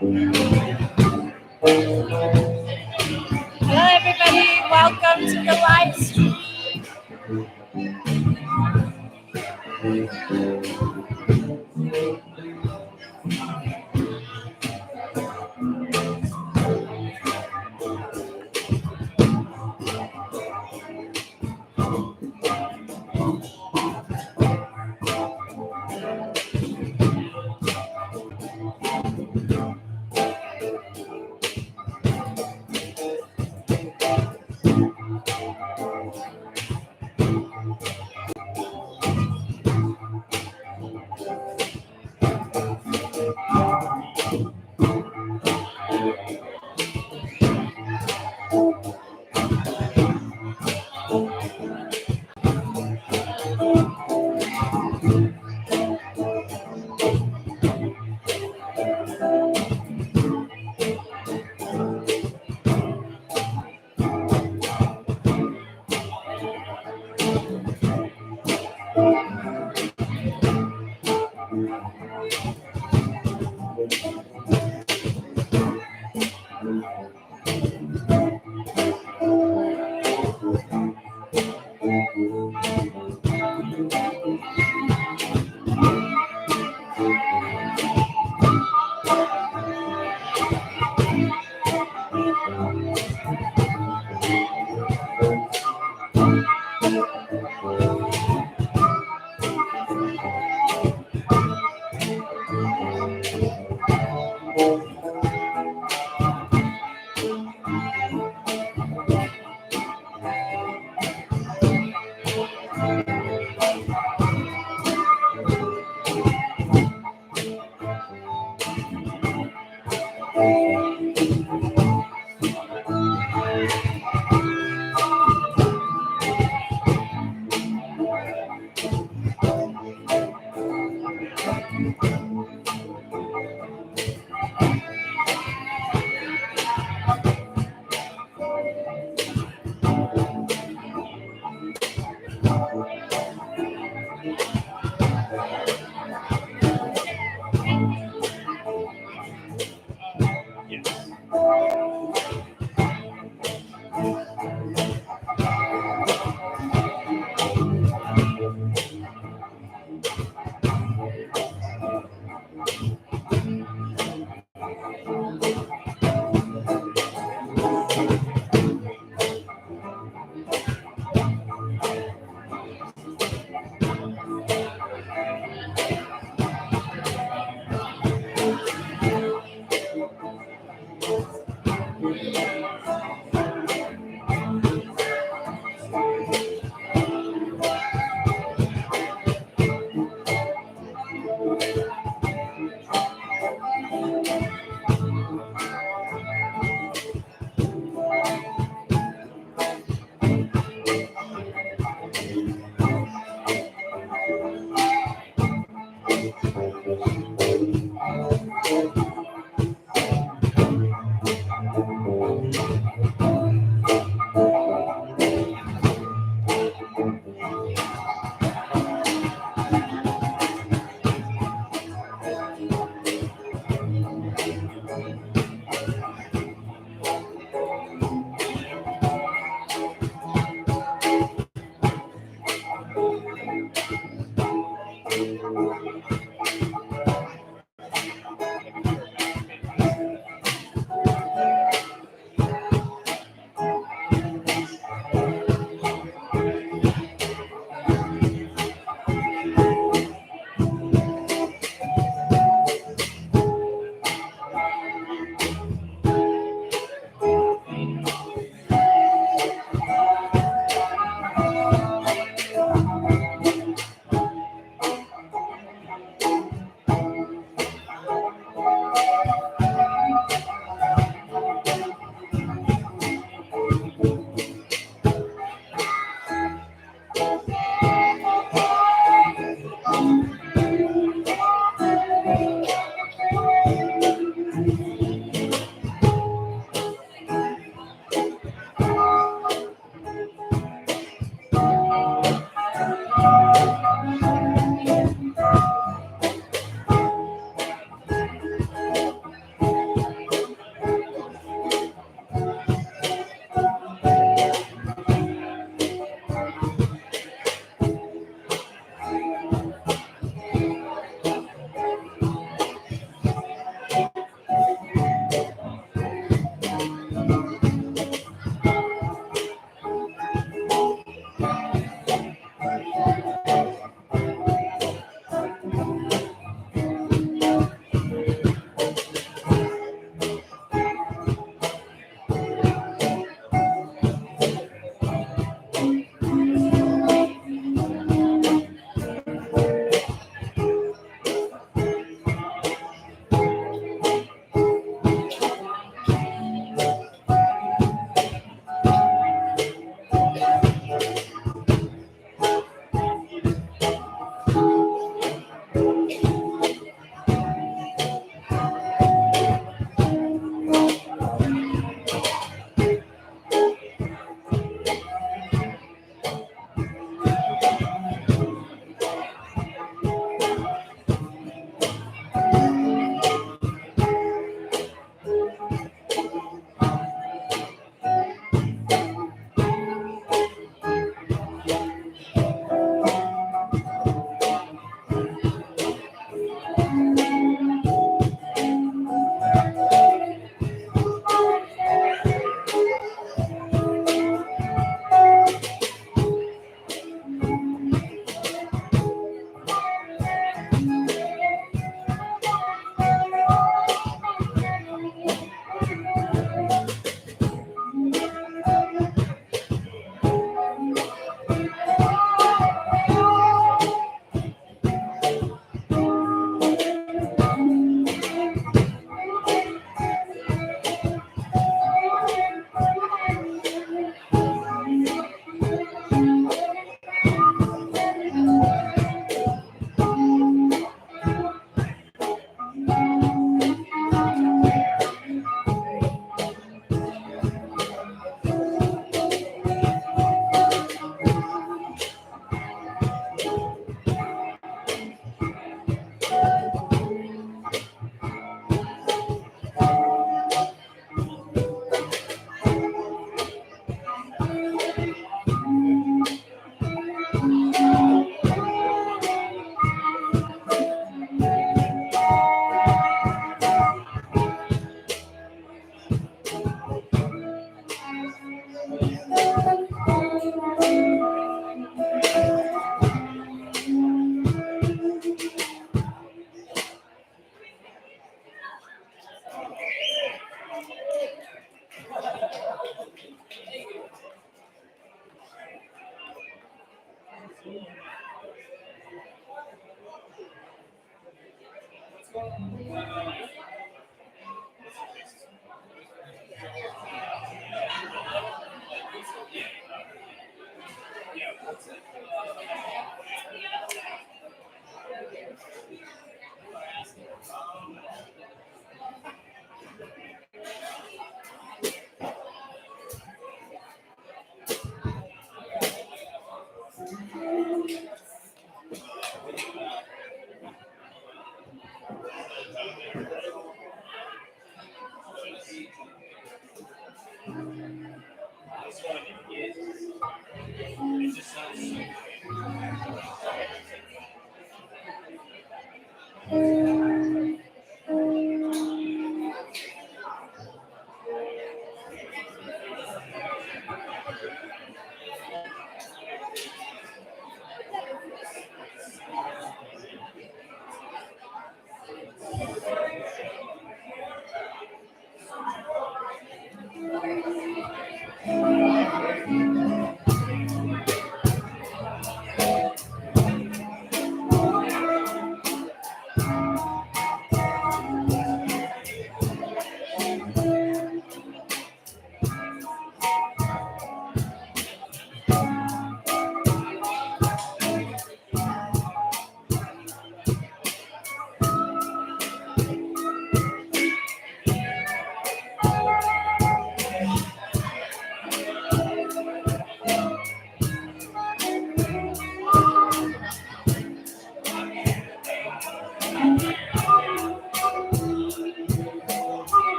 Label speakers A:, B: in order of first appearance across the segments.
A: Hello, everybody. Welcome to the live stream.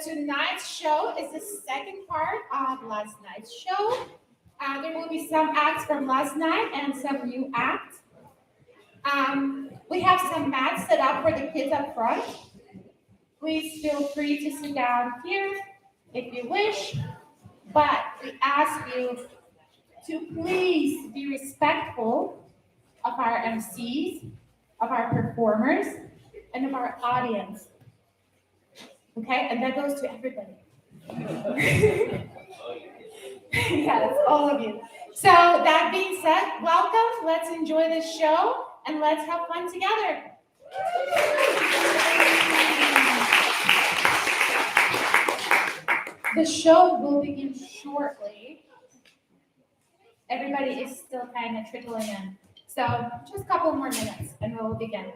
A: tonight's show is the second part of last night's show. There will be some acts from last night and some new acts. We have some mats set up for the kids up front. Please feel free to sit down here if you wish, but we ask you to please be respectful of our MCs, of our performers, and of our audience. Okay, and that goes to everybody. Yes, all of you. So that being said, welcome. Let's enjoy this show and let's have fun together. The show will begin shortly. Everybody is still kind of trickling in. So just a couple more minutes and we'll begin.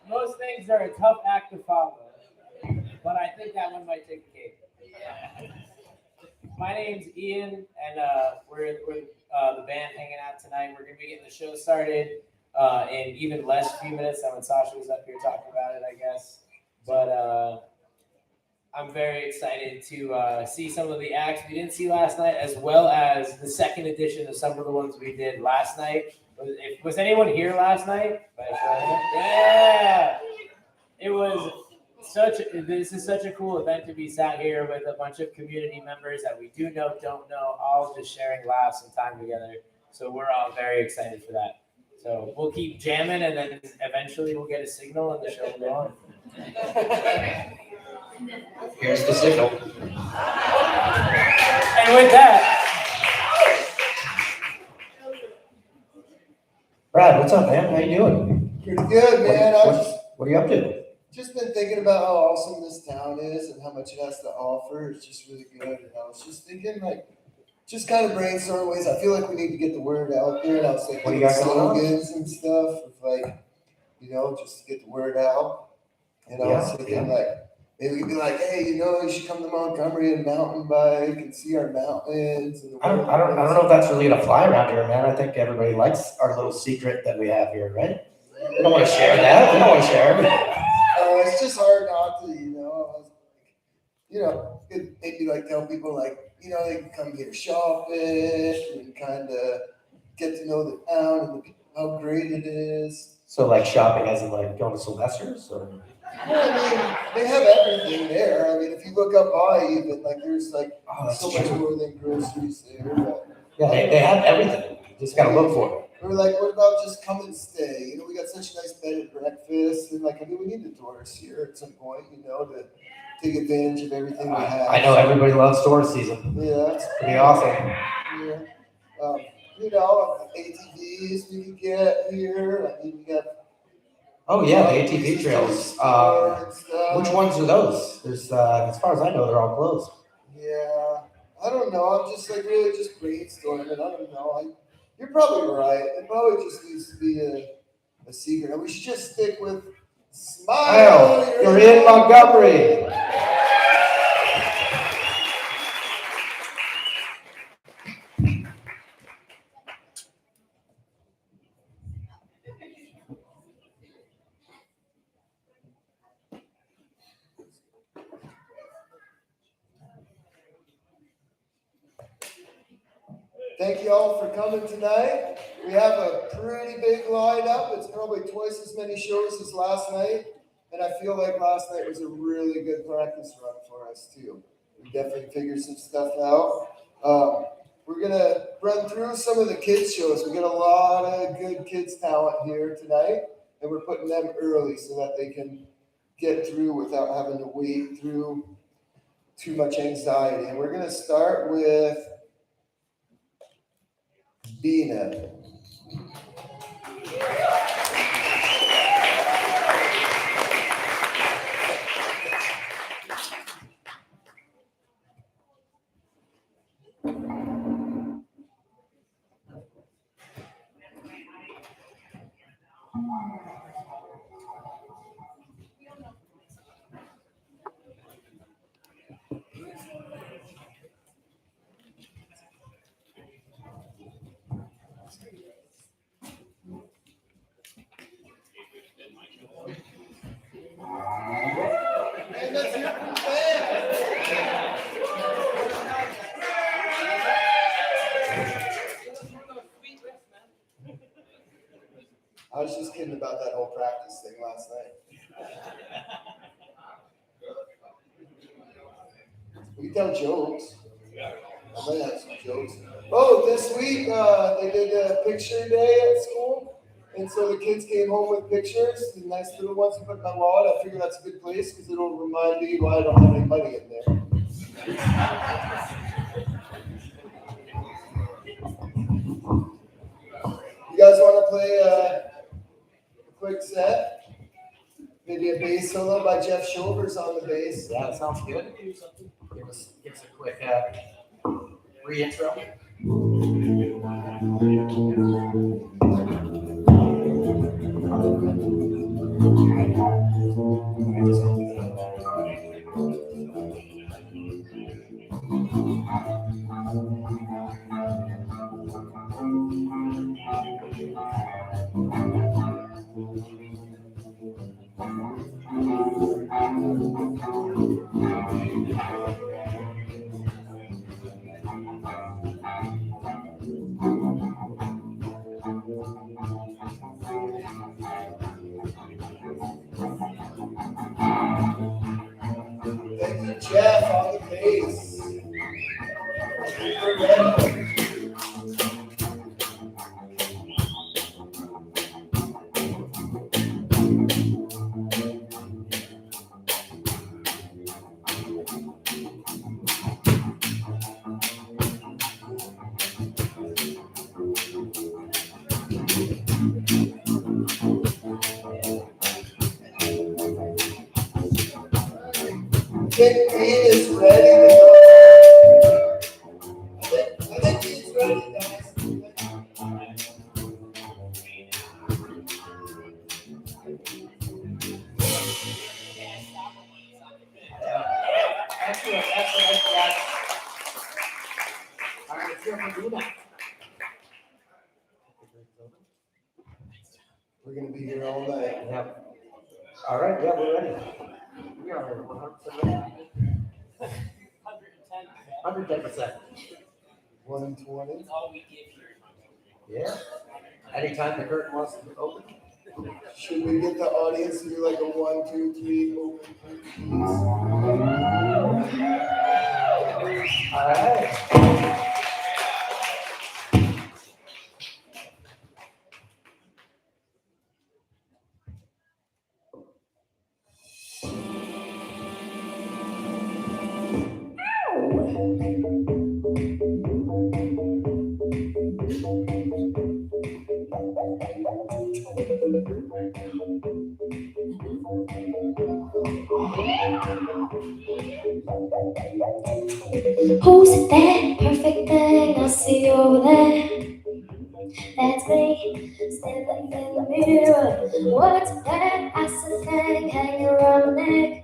B: most things are a tough act to follow, but I think that one might take the cake. My name's Ian, and we're the band hanging out tonight. We're gonna be getting the show started in even less few minutes than when Sasha was up here talking about it, I guess. But I'm very excited to see some of the acts we didn't see last night, as well as the second edition of some of the ones we did last night. Was anyone here last night? Yeah, it was this is such a cool event to be sat here with a bunch of community members that we do know, don't know, all just sharing laughs and time together. So we're all very excited for that. So we'll keep jamming, and then eventually we'll get a signal and the show will go on.
C: Here's the signal.
B: And with that,
C: Brad, what's up, man? How you doing?
D: Pretty good, man.
C: What are you up to?
D: Just been thinking about how awesome this town is and how much it has to offer. It's just really good. And I was just thinking, just kind of brainstorm ways. I feel like we need to get the word out there. And I was thinking slogans and stuff, of just to get the word out. And I was thinking, maybe we could be like, hey, you should come to Montgomery and mountain bike and see our mountains. And
C: I don't know if that's really gonna fly around here, man. I think everybody likes our little secret that we have here, right? We don't want to share that. We don't want to share.
D: It's just hard not to, maybe tell people they can come here shopping and kind of get to know the town and how great it is.
C: So shopping as in going to Sylvester's or?
D: Well, they have everything there. If you look up high, even there's so much more than groceries there. But,
C: yeah, they have everything. You just gotta look for it.
D: We're what about just come and stay? We got such a nice bed and breakfast, and we need the tourists here at some point, to take advantage of everything we have.
C: I know everybody loves tourist season.
D: Yeah, it's
C: pretty awesome.
D: Yeah, ATVs we can get here. We got.
C: Oh yeah, the ATV trails. Which ones are those? There's, as far as I know, they're all closed.
D: Yeah, I don't know. I'm just really just brainstorming. I don't know. You're probably right. It probably just needs to be a secret. And we should just stick with smile.
C: You're in Montgomery.
D: Thank you all for coming tonight. We have a pretty big lineup. It's probably twice as many shows as last night. And I feel like last night was a really good practice run for us too. We definitely figured some stuff out. We're going to run through some of the kids shows. We got a lot of good kids talent here tonight. And we're putting them early so that they can get through without having to wait through too much anxiety. And we're going to start with Bina. I was just kidding about that whole practice thing last night. We tell jokes. I might have some jokes. Oh, this week they did a picture day at school. And so the kids came home with pictures, the nice little ones to put in my wallet. I figure that's a good place because it'll remind me why I don't have any money in there. You guys want to play a quick set? Maybe a bass solo by Jeff Shoulders on the bass.
C: Yeah, that sounds good. Give us a quick re-intro.
D: Thank you, Jeff, on the bass. We're ready. Kid Bean is ready to go. I think he's ready, guys.
C: Excellent, excellent, guys. All right, let's hear from Luna.
D: We're gonna be here all night.
C: Yeah. All right, yeah, we're ready. We are 100% ready. 110%.
D: 120.
B: That's all we give here.
C: Yeah. Anytime the curtain wants to open.
D: Should we get the audience to do like a 1, 2, 3 open?
C: All right.
E: Who's that perfect thing I see over there? That's me, standing in the mirror. What's that icy thing hanging around my neck?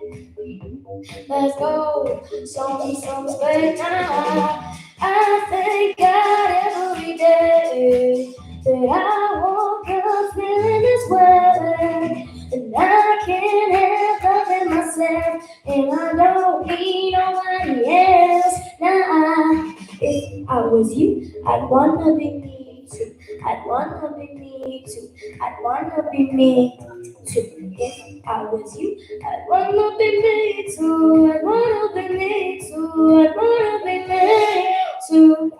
E: Let's go, show me some space now. I thank God every day that I woke up feeling this way. And I can't help loving myself, and I don't need nobody else. Now, if I was you, I'd wanna be me too. I'd wanna be me too. I'd wanna be me too. If I was you, I'd wanna be me too. I'd wanna be me too. I'd wanna be me too.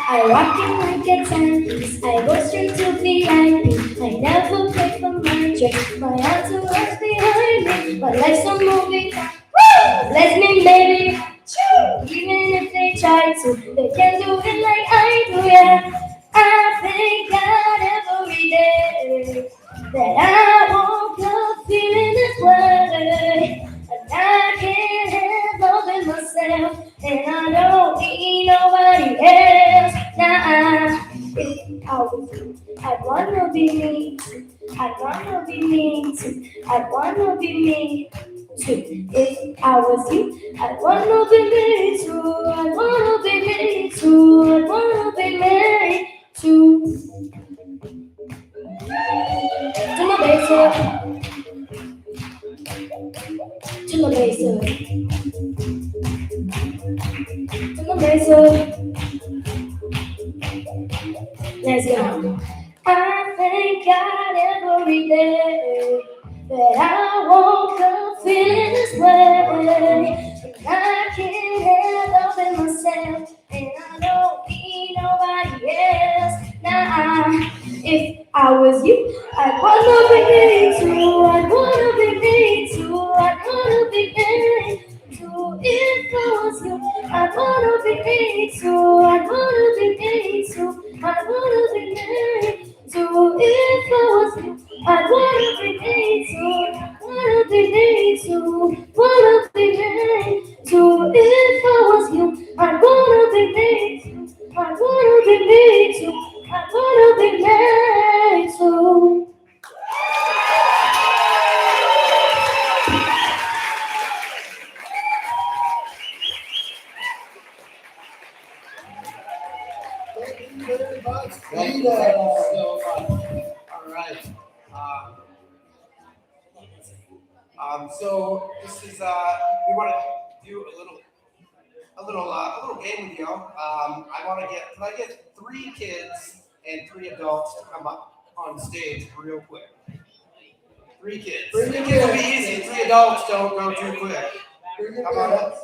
E: I walk in like a timepiece. I go straight to VIP. I never pay for my drink. My entourage behind me. My life's a movie. Woo! Bless me, baby. Choo! Even if they try to, they can't do it like I do. Yeah, I thank God every day that I woke up feeling this way. And I can't help loving myself, and I don't need nobody else. Nah, if I was you, I'd wanna be me too. I'd wanna be me too. I'd wanna be me too. If I was you, I'd wanna be me too. I'd wanna be me too. I'd wanna be me too. To my basic, to my basic, to my basic. Let's go. I thank God every day that I woke up feeling this way. And I can't help loving myself, and I don't need nobody else. Nah, if I was you, I'd wanna be me too. I'd wanna be me too. I'd wanna be me too. If I was you, I'd wanna be me too. I'd wanna be me too. I'd wanna be me too. If I was you, I'd wanna be me too. Wanna be me too. Wanna be me too. If I was you, I'd wanna be me too. I'd wanna be me too. I'd wanna be me
D: very much.
F: Thank you so much. All right. So this is we want to do a little game with y'all. Can I get 3 kids and 3 adults to come up on stage real quick? 3 kids. 3 kids will be easy. 3 adults don't go too quick. Come on up.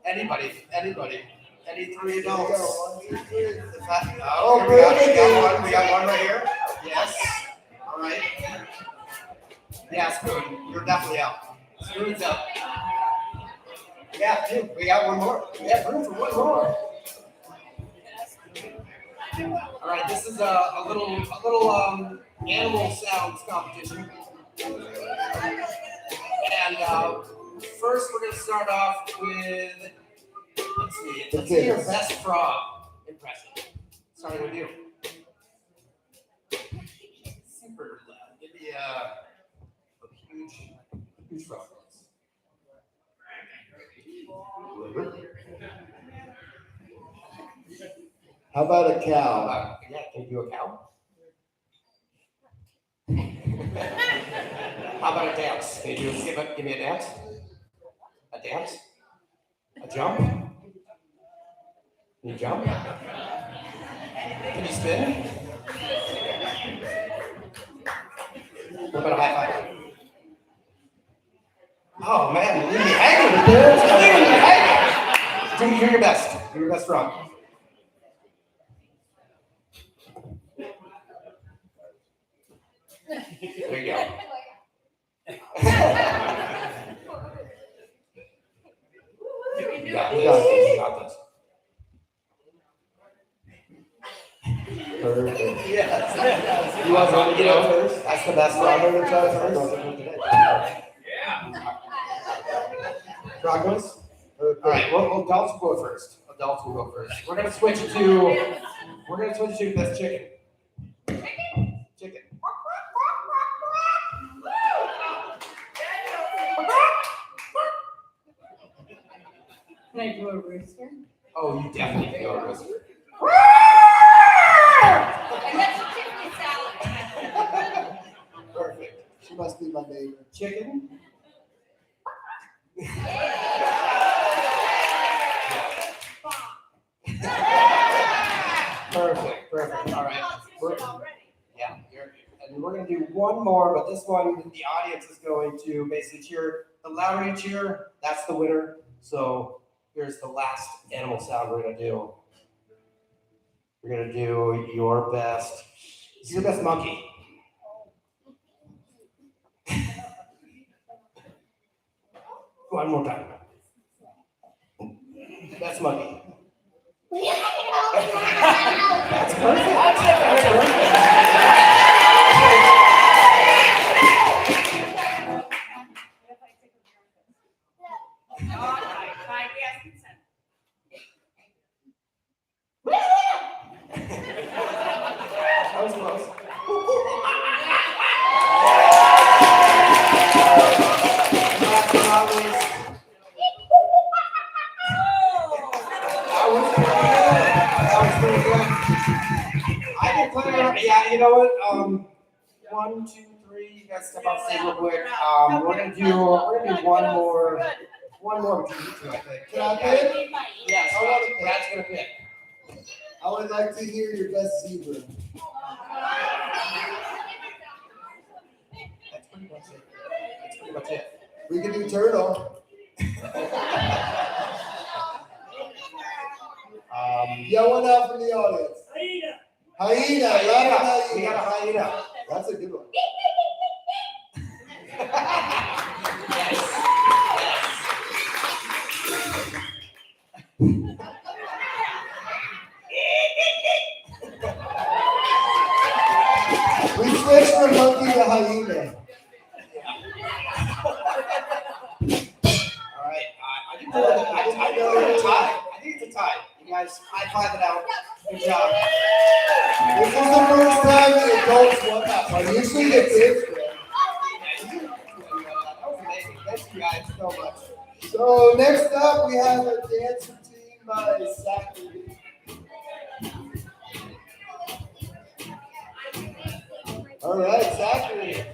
F: Anybody. Any 3 adults? Oh, we got one right here. Yes. All right. Yeah, Spoon, you're definitely out. Spoon's out. Yeah, dude, we got one more. We have room for one more. All right, this is a little animal sounds competition. And first, we're gonna start off with let's see your best frog impression. Starting with you. Super loud. Give me a huge frog.
D: How about a cow?
F: Yeah, can you do a cow? How about a dance? Can you give me a dance? A dance? A jump? Can you jump? Can you spin? What about a high five? Oh man, leave me hanging with this. Leave me hanging. Do your best. Do your best frog. There you go. You got this.
D: Perfect.
F: Yes. You want to first? That's the best frog I'm gonna try first. Frog goes? All right, well, adults will go first. We're gonna switch it to this chicken. Chicken.
A: Can I do a rooster?
F: Oh, you definitely can go a rooster.
A: And that's a chicken salad.
F: Perfect.
D: She must be my neighbor.
F: Chicken. Perfect. All right. And we're gonna do one more, but this one the audience is going to basically cheer. The louder you cheer, that's the winner. So here's the last animal sound we're gonna do. We're gonna do your best monkey. One more time. Best monkey. That's perfect. That was close. Yeah, you know what? 1, 2, 3. You guys step off stage real quick. We're gonna do one more between you two, I think.
D: Can I pick?
F: Yes,
D: I want to pick.
F: Brad's gonna pick.
D: I would like to hear your best zebra.
F: That's pretty much it.
D: We can do turtle. Yell one out from the audience. Hyena. Hyena.
F: We got a hyena.
D: That's a good one. We switched from monkey to hyena.
F: All right. I know it's a tie. I think it's a tie. You guys high five it out. Good job.
D: This is the first time the adults won that one. Usually the kids win.
F: That was amazing. Thank you guys so much.
D: So next up we have a dancer team by Zachary. All right, Zachary.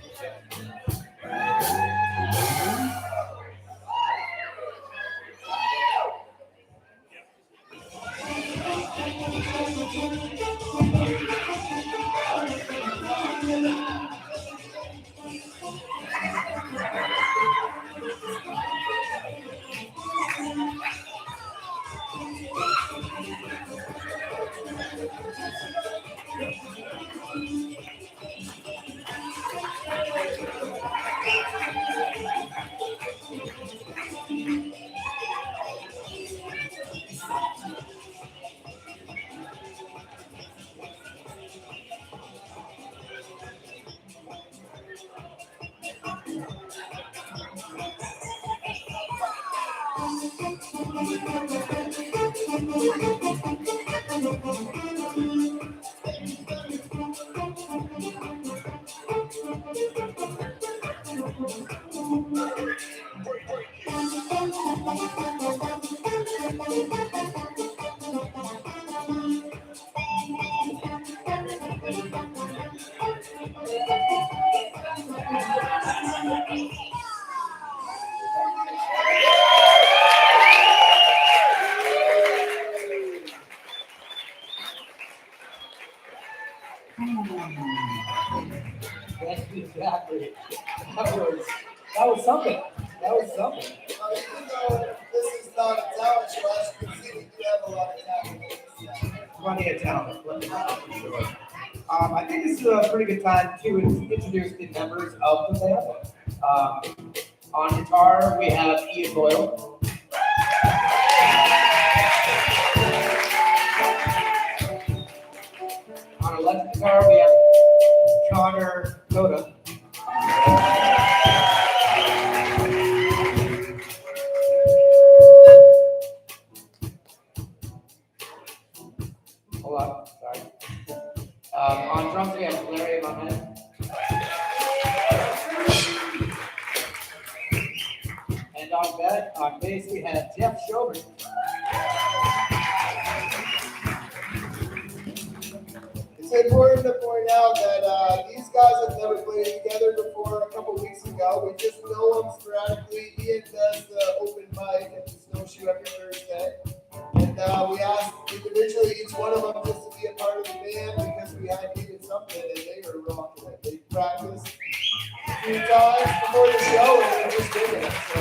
B: Thank you, Zachary. That was something. That was something.
D: Even though this is not a talent show, as you can see, we do have a lot of talent.
F: Plenty of talent. For sure. I think this is a pretty good time to introduce the members of the band. On guitar, we have Ian Boyle. On electric guitar, we have Connor Coda. Hold on, sorry. On drums, we have Larry Montgomery. And on bass, we have Jeff Schober.
D: It's important to point out that these guys have never played together before. A couple weeks ago, we just know them sporadically. Ian does the open mic at the Snowshoe every Thursday. And we asked individually each one of them just to be a part of the band because we had needed something, and they were rocking it. They practiced a few times before the show, and they just did it. So.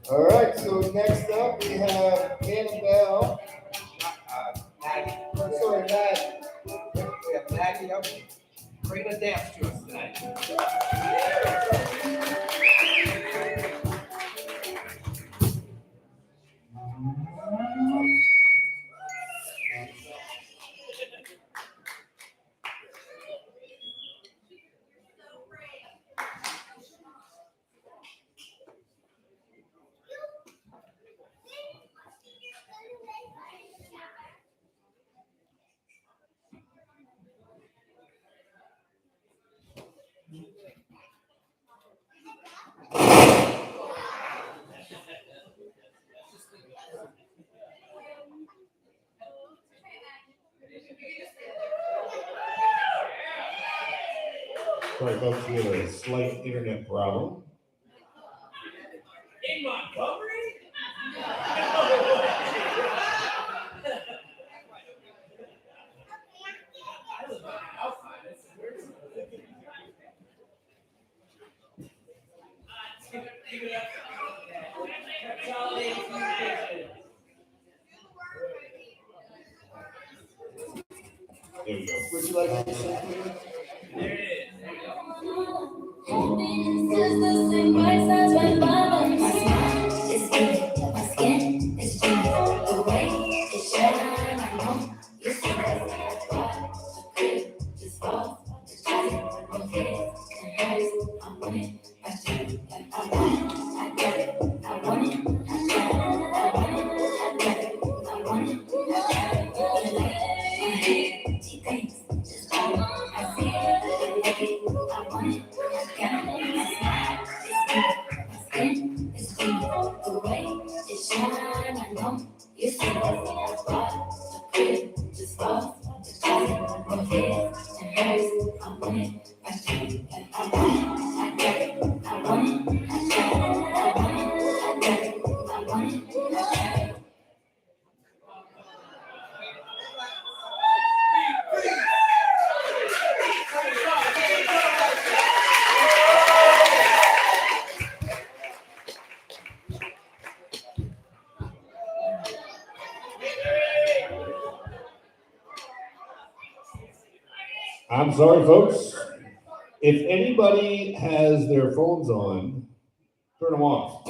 D: All right, so next up we have Annabelle.
F: Maggie.
D: Sorry, Matt.
F: We have Maggie up bringing a dance to us tonight.
G: Sorry, folks, we have a slight internet problem.
B: In Montgomery?
G: There we go.
D: Would you like to say something?
B: There it is.
E: It's the same price as my mother. My smile is good, my skin is true. The way it shines, I know you see that's why the crib is false. The chosen, the kids, the house, I want it, I do, I want it, I get it, I want it, I got it, I want it, I get it, I want it, I got it, I like it, my head, she thinks, just right, I see it, I like it, I want it, I got it.
G: I'm sorry, folks. If anybody has their phones on, turn them off.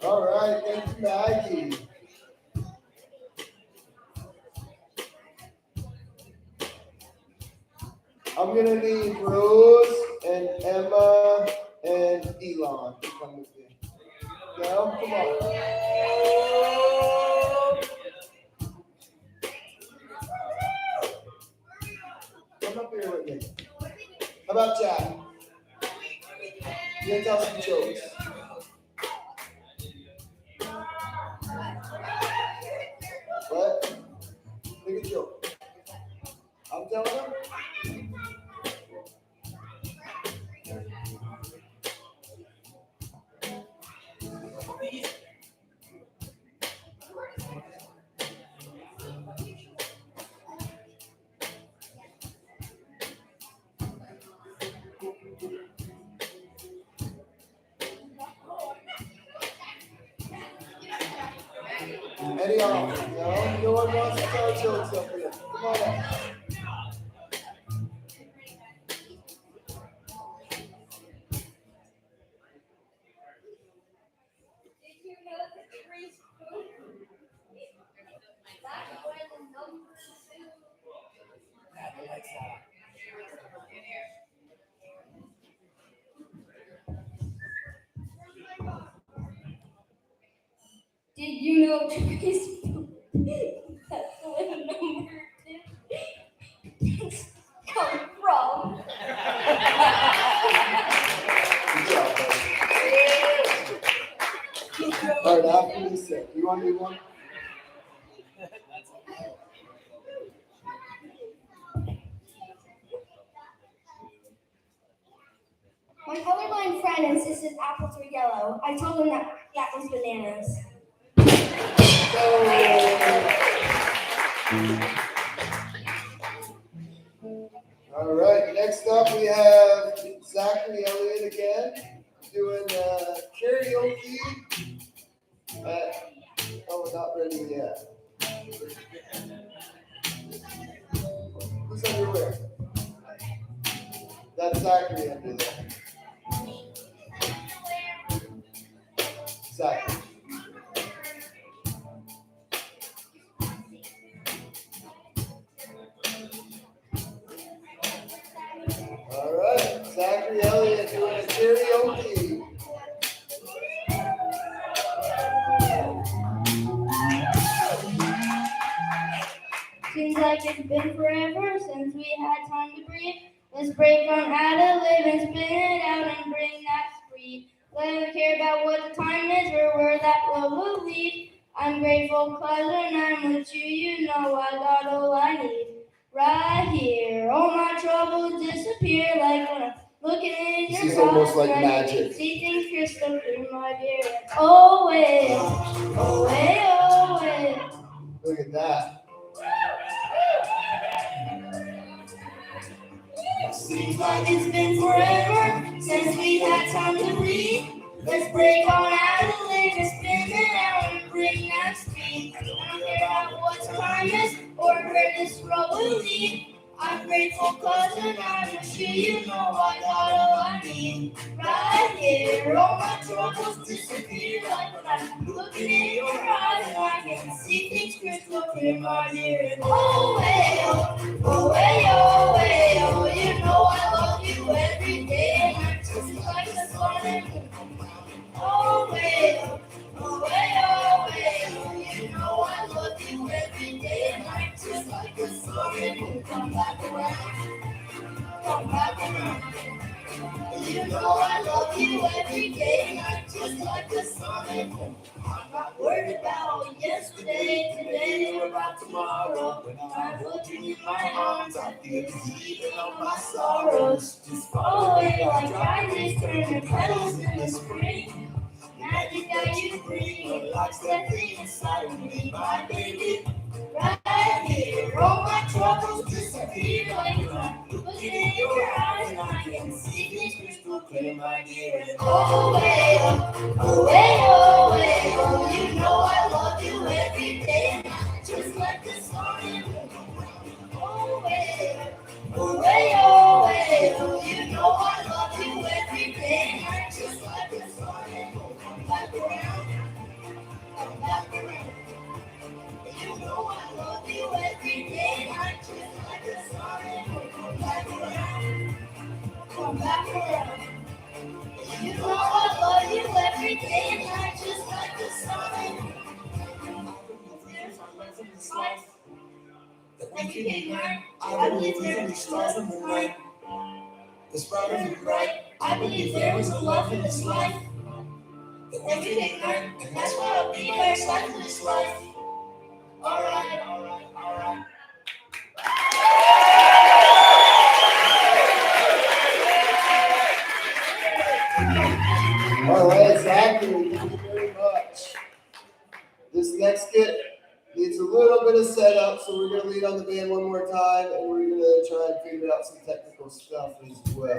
D: All right, thank you, Maggie. I'm gonna need Rose and Emma and Elon to come with me. Gal, come on. Come up here with me. How about Jack? You gonna tell some jokes? What? Make a joke. I'm telling them. Any of them? No one wants to tell jokes up here. Come on up.
E: Did you know trees that's where the number 2 come from?
D: Good job, buddy. All right, after you say, you want to do one?
E: My colorblind friend insisted apples were yellow. I told him that was bananas.
D: All right, next up we have Zachary Elliott again doing karaoke. Oh, not ready yet. Who's underwear? That's Zachary under there. Zachary. Zachary Elliott doing a karaoke.
E: Seems like it's been forever since we had time to breathe. Let's break on how to live and spin it out and bring that speed. Let them care about what the time is or where that love will lead. I'm grateful cause when I'm with you, you know I got all I need. Right here, all my troubles disappear like when I'm looking in your eyes.
D: She's almost like
E: I
D: magic.
E: can see things crystal clear, my dear. Oh, way, oh, way, oh, way.
D: Look at that.
E: Seems like it's been forever since we had time to breathe. Let's break on out of the live and spin it out and bring that speed. I don't care about what time is or where this road will lead. I'm grateful cause when I'm with you, you know I got all I need. Right here, all my troubles disappear like when I'm looking in your eyes and I can see things crystal clear, my dear. Oh, way, oh, way, oh, way, oh, you know I love you every day and I'm just like the sun and moon. Oh, way, oh, way, oh, way, oh, you know I love you every day and I'm just like the sun and moon. Come back around, come back around. You know I love you every day and I'm just like the sun and moon. I'm not worried about yesterday, today, or about tomorrow. When I'm holding you in my arms, I feel the heat in all my sorrows. Just fall away like rising, turning petals in the spring. Magic that you bring unlocks that thing inside of me, my baby. Right here, all my troubles disappear like when I'm looking in your eyes and I can see things crystal clear, my dear. Oh, way, oh, way, oh, way, oh, you know I love you every day and I'm just like the sun and moon. Oh, way, oh, way, oh, you know I love you every day and I'm just like the sun and moon. Come back around, come back around. You know I love you every day, I'm just like the sun and moon. Come back around, come back around. You know I love you every day, and I'm just like the sun and moon. That we can learn. I believe there is stars in the night. It's bright and bright. I believe there is a love in this life that we can learn, and that's why I'll be by your side for this life. All right, all right, all right.
D: All right, Zachary, thank you very much. This next skit needs a little bit of setup, so we're going to lead on the band one more time, and we're going to try and figure out some technical stuff as well.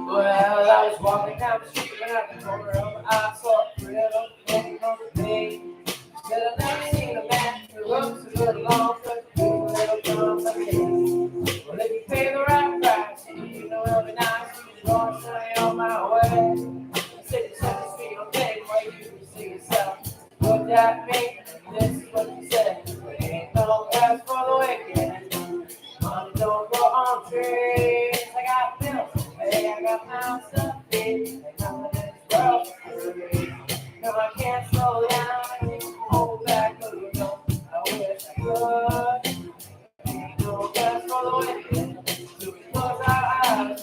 B: Well, I was walking down the street and out the corner of my eye, saw a little thing on the page. Said I've never seen a man who looks a little long, but a little complicated. Well, if you pay the right price, you know it'll be nice. You want something on my way. I said you set the street on thing where you can see yourself. Looked at me, and this is what you said. There ain't no rest for the wicked. Money don't grow on trees. I got bills. Hey, I got my stuff in, and I'm in this world for me. No, I can't slow down, I can't hold back, no, you know, I wish I could. Ain't no rest for the wicked, so we close our eyes.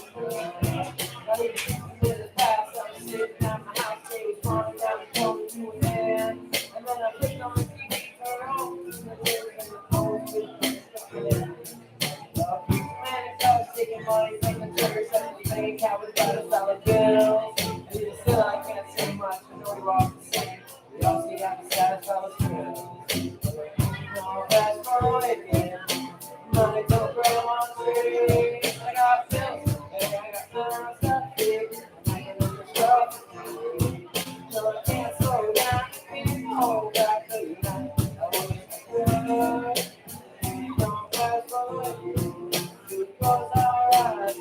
B: Not even 50 minutes past, I was sitting at my house, they was running down the corner to an end. And then I clicked on the TV, turned on, and the lyrics and the poems with the taking money from the church and the bank, how we got $1 bills. And even still, I can't say much, I know we're all the same. We all see got to satisfy the stress. No rest for waking. Money don't grow on trees. I got bills to pay. I got bills to pay. I can look at stuff. No, I can't slow down. Hold back the night. I want to good. No rest for waking. It goes alright.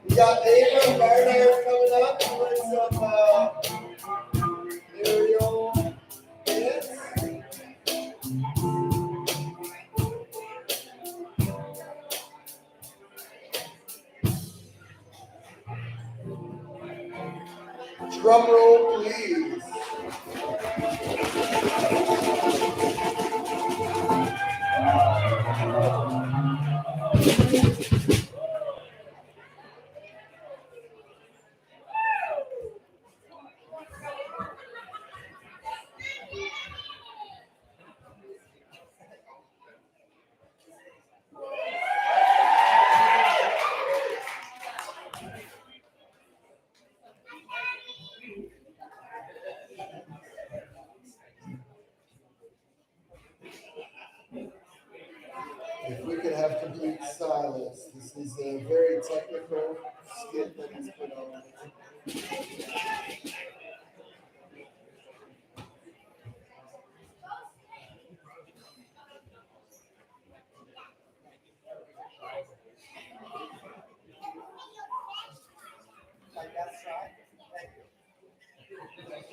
D: We got Ava Barnard coming up doing some aerial dance. Drum roll, please. If we could have complete silence, this is a very technical skit that is put on.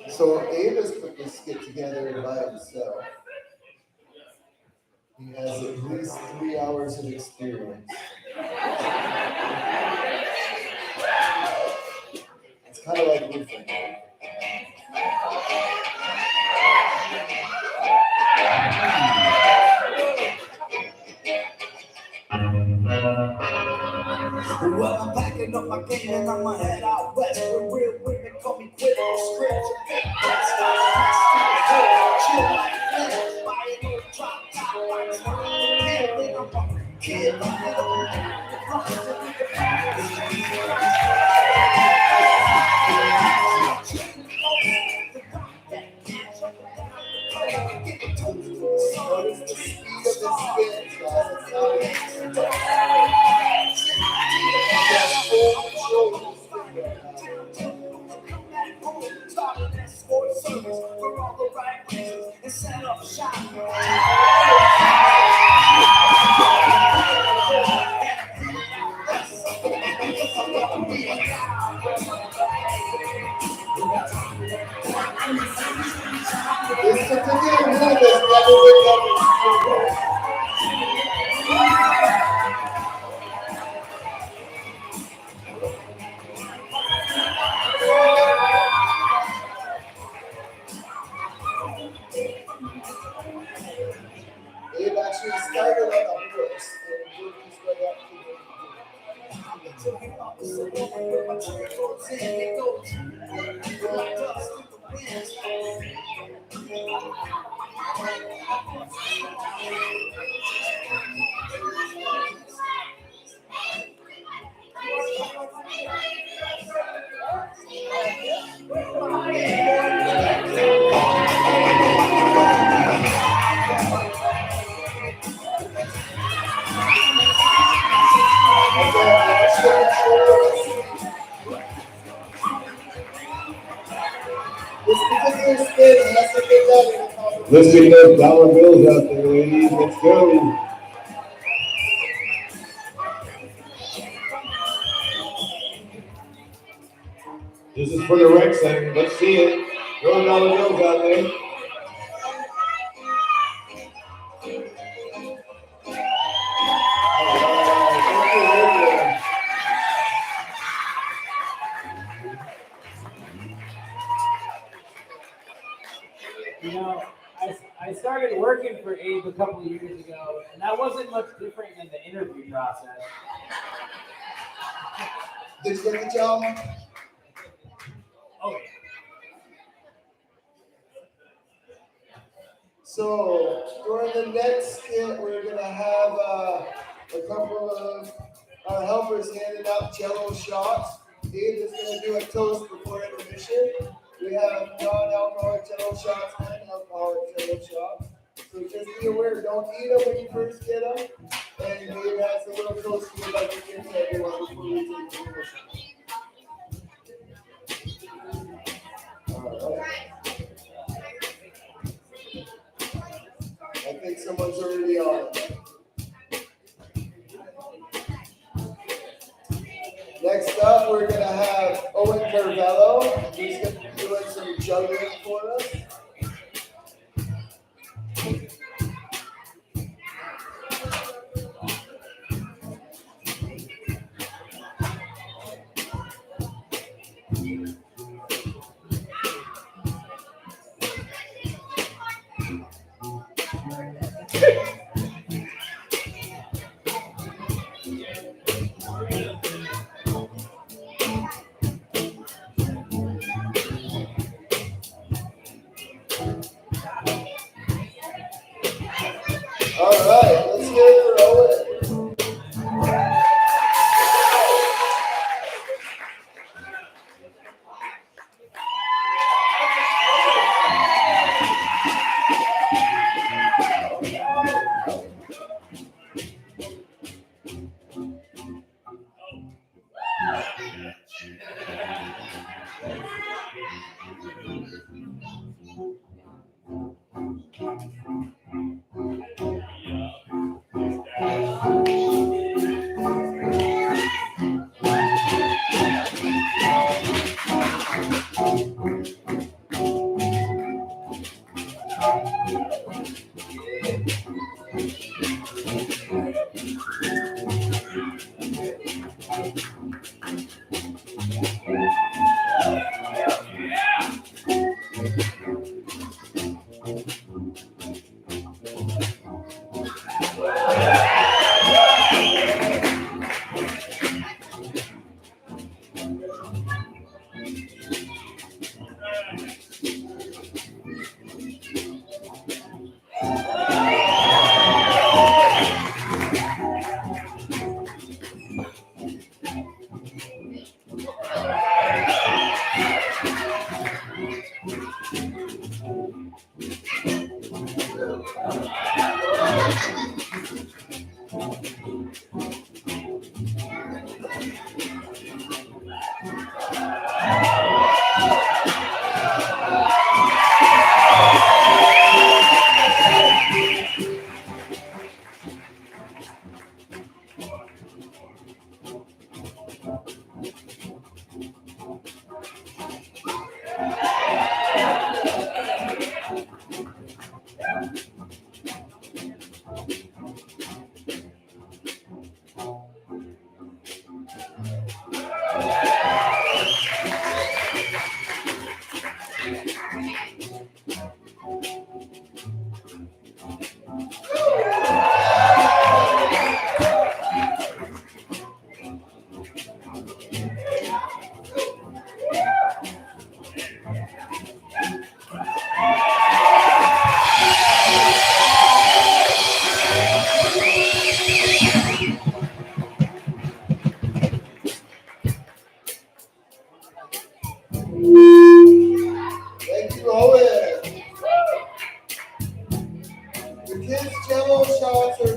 D: So Ava's put this skit together by himself. He has at least 3 hours of experience. It's kind of like roofing.
H: Well, I'm packing up my game and I'ma head out west. Where real women call me quick on scripts. Chill like this, buying no drop top lights. And then I'm a kid,
D: Notice the speed of the skit, guys. It's not That's full control.
H: started escort service for all the right reasons and set up shop.
D: started on the horse and worked his way up to this particular spin hasn't been done in a competition.
G: Let's get those dollar bills out there, ladies. Let's go. This is for the rec center. Let's see it. Throw dollar bills out there.
B: You know, I started working for Abe a couple of years ago, and that wasn't much different than the interview process.
D: Did you get the job?
B: Oh, yeah.
D: So during the next skit, we're gonna have a couple of our helpers handing out Jello shots. Dave is gonna do a toast before intermission. We have non-alcoholic Jello shots and alcoholic Jello shots. So just be aware, don't eat them when you first get them. And Dave has a little toast he would like to give to everyone before we take intermission. All right. I think someone's already on it. Next up, we're gonna have Owen Carvello. He's gonna be doing some juggling for us. All right, let's hear it for Owen.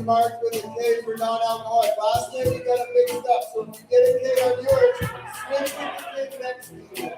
D: marked with a K for non-alcoholic. Last night we got a big step, so if you get a K on yours, switch with the K next to you.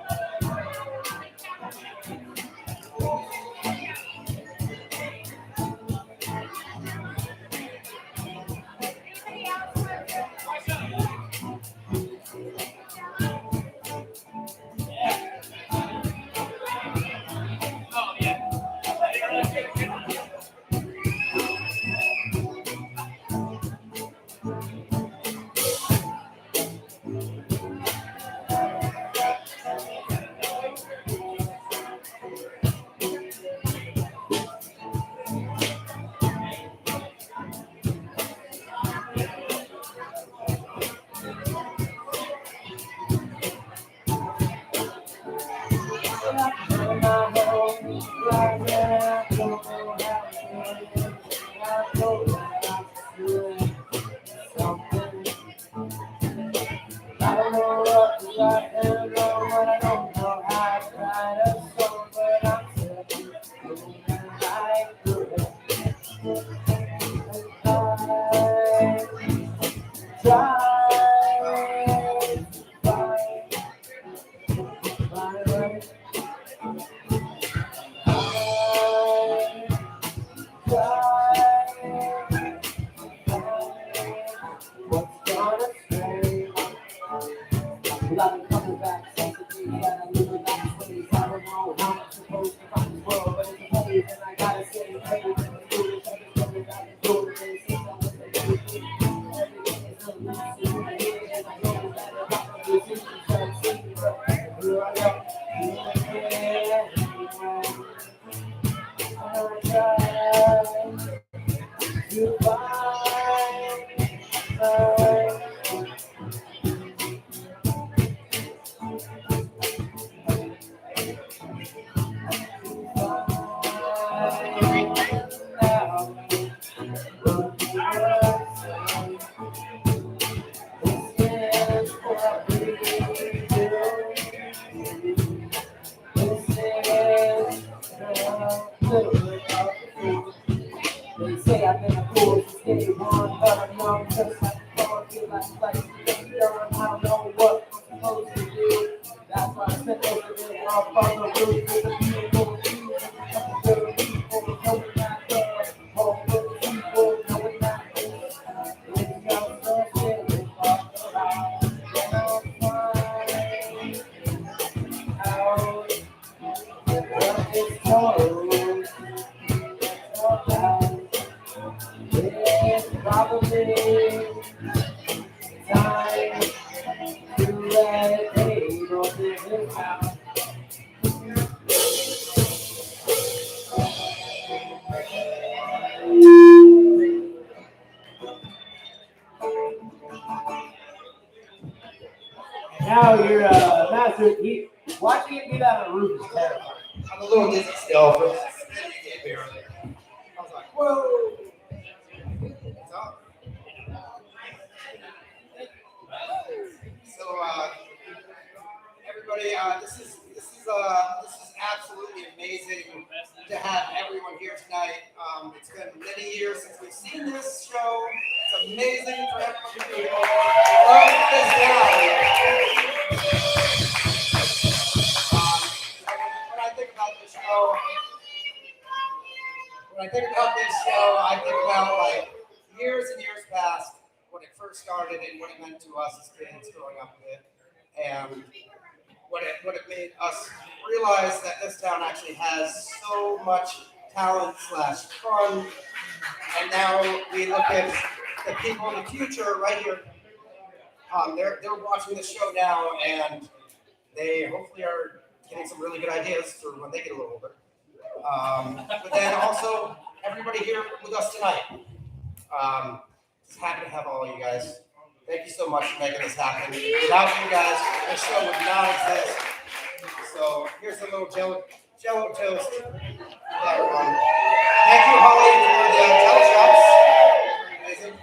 B: Now you're master. Watching him do that on the roof is terrifying.
F: I'm a little dizzy still. But barely. I was like, whoa. So, everybody, this is absolutely amazing to have everyone here tonight. It's been many years since we've seen this show. It's amazing for everyone to be here. Love this down. When I think about this show, I think about like years and years past when it first started and what it meant to us as kids growing up with it, and what it made us realize that this town actually has so much talent / fun. And now we look at the people in the future right here. They're watching the show now, and they hopefully are getting some really good ideas for when they get a little older. But then also everybody here with us tonight. Just happy to have all of you guys. Thank you so much for making this happen. Without you guys, this show would not exist. So here's a little Jello toast for everyone. Thank you, Holly, for the teleshops. Amazing.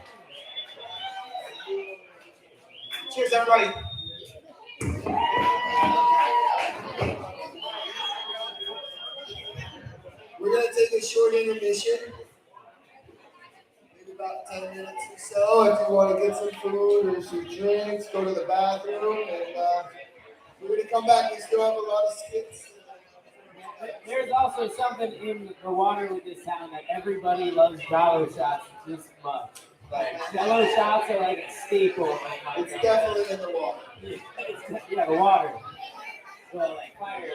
F: Cheers, everybody.
D: We're going to take a short intermission. Maybe about about 10 minutes or so. If you want to get some food or some drinks, go to the bathroom, and we're going to come back. We still have a lot of skits.
B: There's also something in the water with this town that everybody loves Jello shots this much. Like Jello shots are like a staple. Of my
D: It's
B: town.
D: definitely in the water.
B: Yeah, the water. Well, like fire.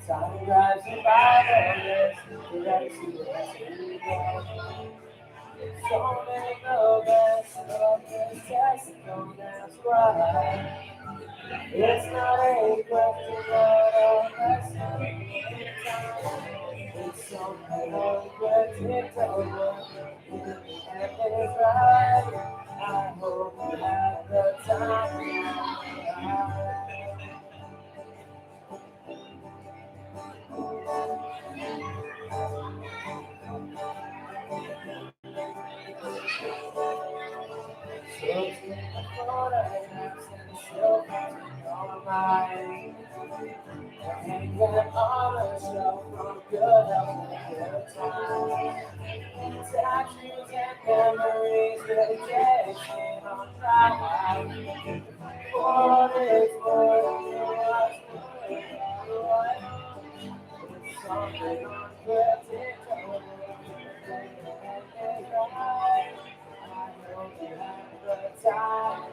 B: Time drives me by, the rest so many lovers, just don't ask why. It's not a question of us. It's something unpredictable. And it's right. photographs and selfies in your mind. Hang them on a shelf from good health and good time. Tattoos and memories dedication on trial. For this world, something unpredictable. I know you have the time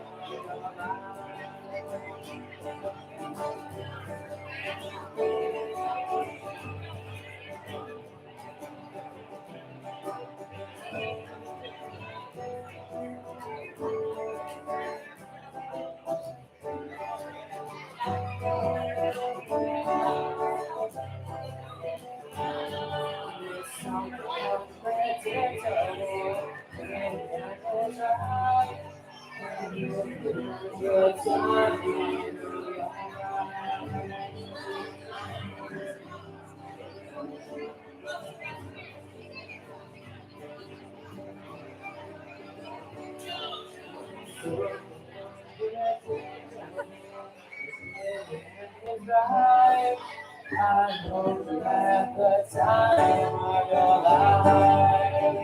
B: in your I know you have the time of your life.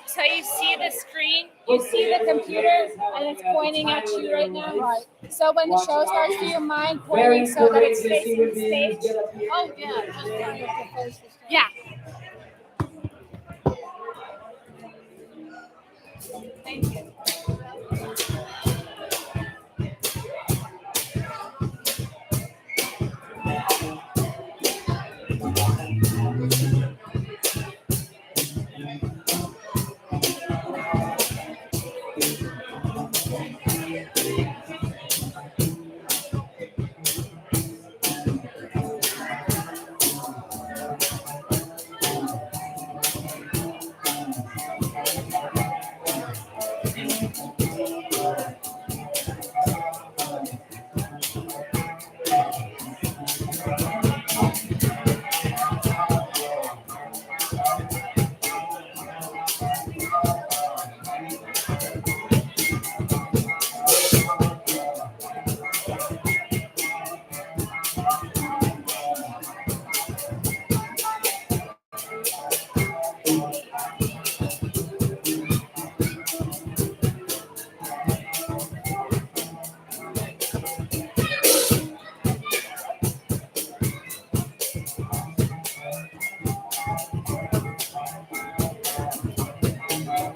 A: So you see the screen, you see the computer, and it's pointing at you right now.
B: Right.
A: So when the show starts, do you mind pointing so that it's facing the stage?
I: Oh, yeah, just trying to face the stage.
A: Yeah. Thank you.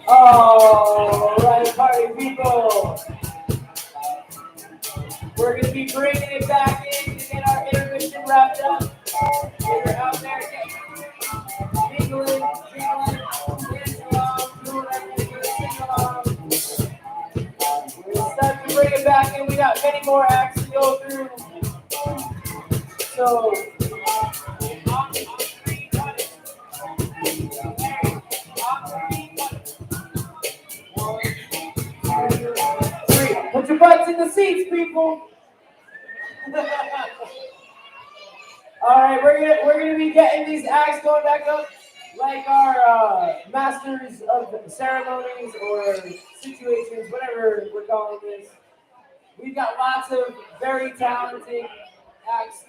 B: All right, party people. We're going to be bringing it back in to get our intermission wrapped up. We're out there mingling, dancing along, doing everything, sing along. We're starting to bring it back in. We got many more acts to go through. So, put your butts in the seats, people. All right, we're gonna be getting these acts going back up, like our masters of ceremonies or situations, whatever we're calling this. We've got lots of very talented acts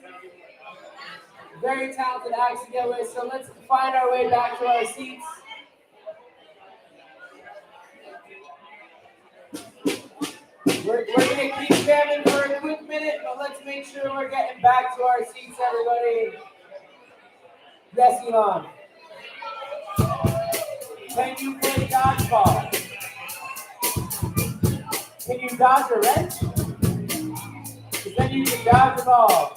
B: to get with. So let's find our way back to our seats. We're going to keep jamming for a quick minute, but let's make sure we're getting back to our seats, everybody. Yes, Elon. Can you play dodgeball? Can you dodge a wrench? Because then you can dodge the ball.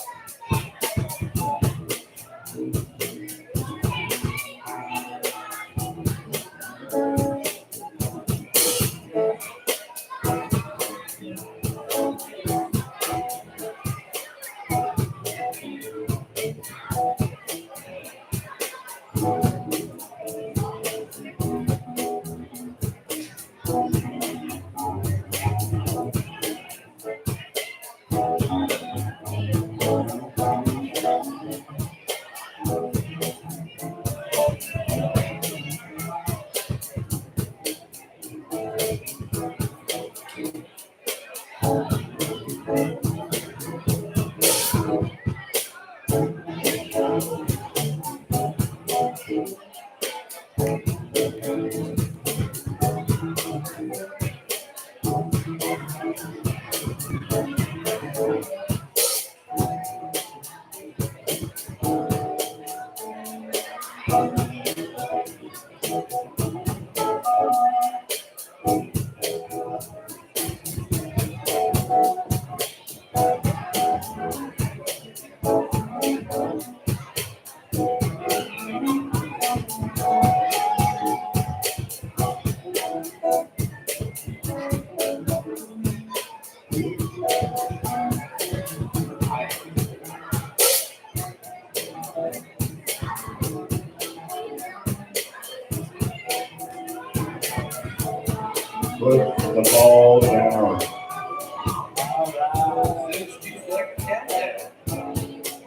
G: fall down.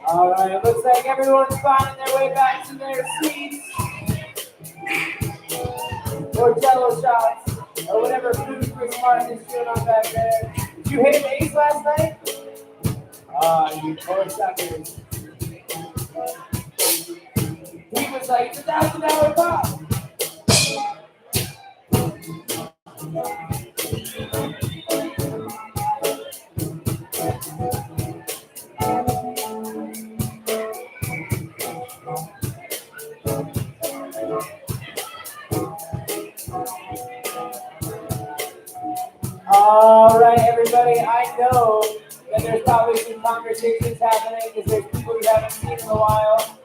B: All right, it looks like everyone's finding their way back to their seats. Or jello shots, or whatever food Chris Martin is doing on back there. Did you hit an ace last night? You poor suckers. He was like, it's $1,000 pop. All right, everybody, I know that there's probably some conversations happening because there's people you haven't seen in a while.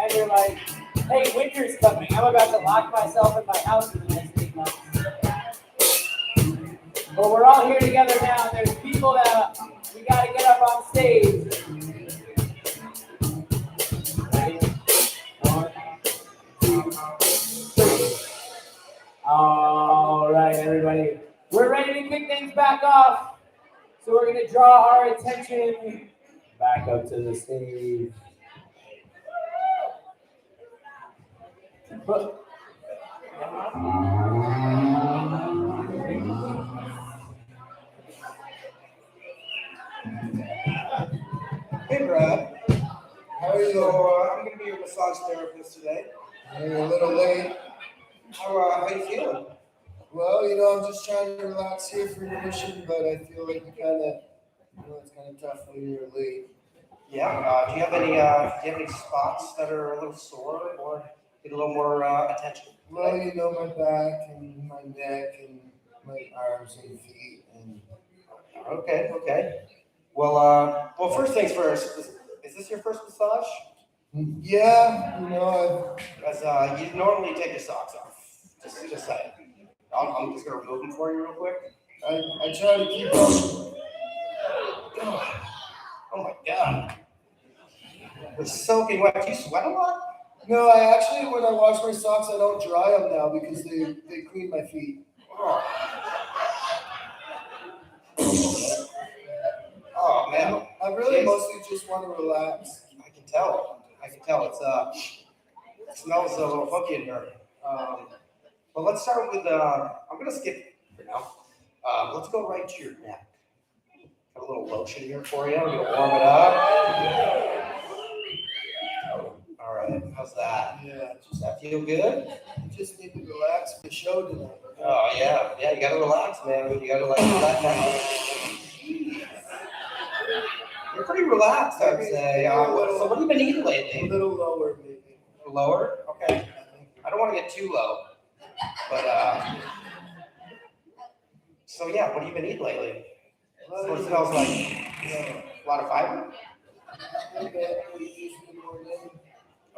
B: And you're like, hey, winter's coming. I'm about to lock myself in my house for the next 8 months. But we're all here together now, and there's people that we got to get up on stage. Ready? 1, 2, 3. All right, everybody. We're ready to kick things back off. So we're going to draw our attention back up to the stage.
F: Hey, Brad. How are you? I'm going to be your massage therapist today.
D: You're a little late.
F: How you feeling?
D: Well, I'm just trying to relax here for intermission, but I feel like it's kind of tough when you're late.
F: Yeah. Do you have any spots that are a little sore or need a little more attention?
D: Well, my back and my neck and my arms and feet and.
F: Okay. Well, first things first. Is this your first massage?
D: Yeah,
F: Because you normally take your socks off. Just saying. I'm just gonna remove them for you real quick.
D: I try to keep them.
F: Oh my God. They're soaking wet. Do you sweat a lot?
D: No, I actually, when I wash my socks, I don't dry them now because they clean my feet.
F: Oh man.
D: I really mostly just want to relax.
F: I can tell. It smells a little funky in here. But let's start with I'm gonna skip for now. Let's go right to your neck. Got a little lotion here for you. I'm gonna warm it up. All right, how's that?
D: Yeah,
F: Does that feel good?
D: I just need to relax for the show tonight.
F: Oh yeah, you gotta relax, man. You gotta relax down. You're pretty relaxed, I'd say. So what have you been eating lately?
D: A little lower, maybe.
F: Lower? Okay. I don't want to get too low, but so yeah, what have you been eating lately? What smells like? A lot of fiber?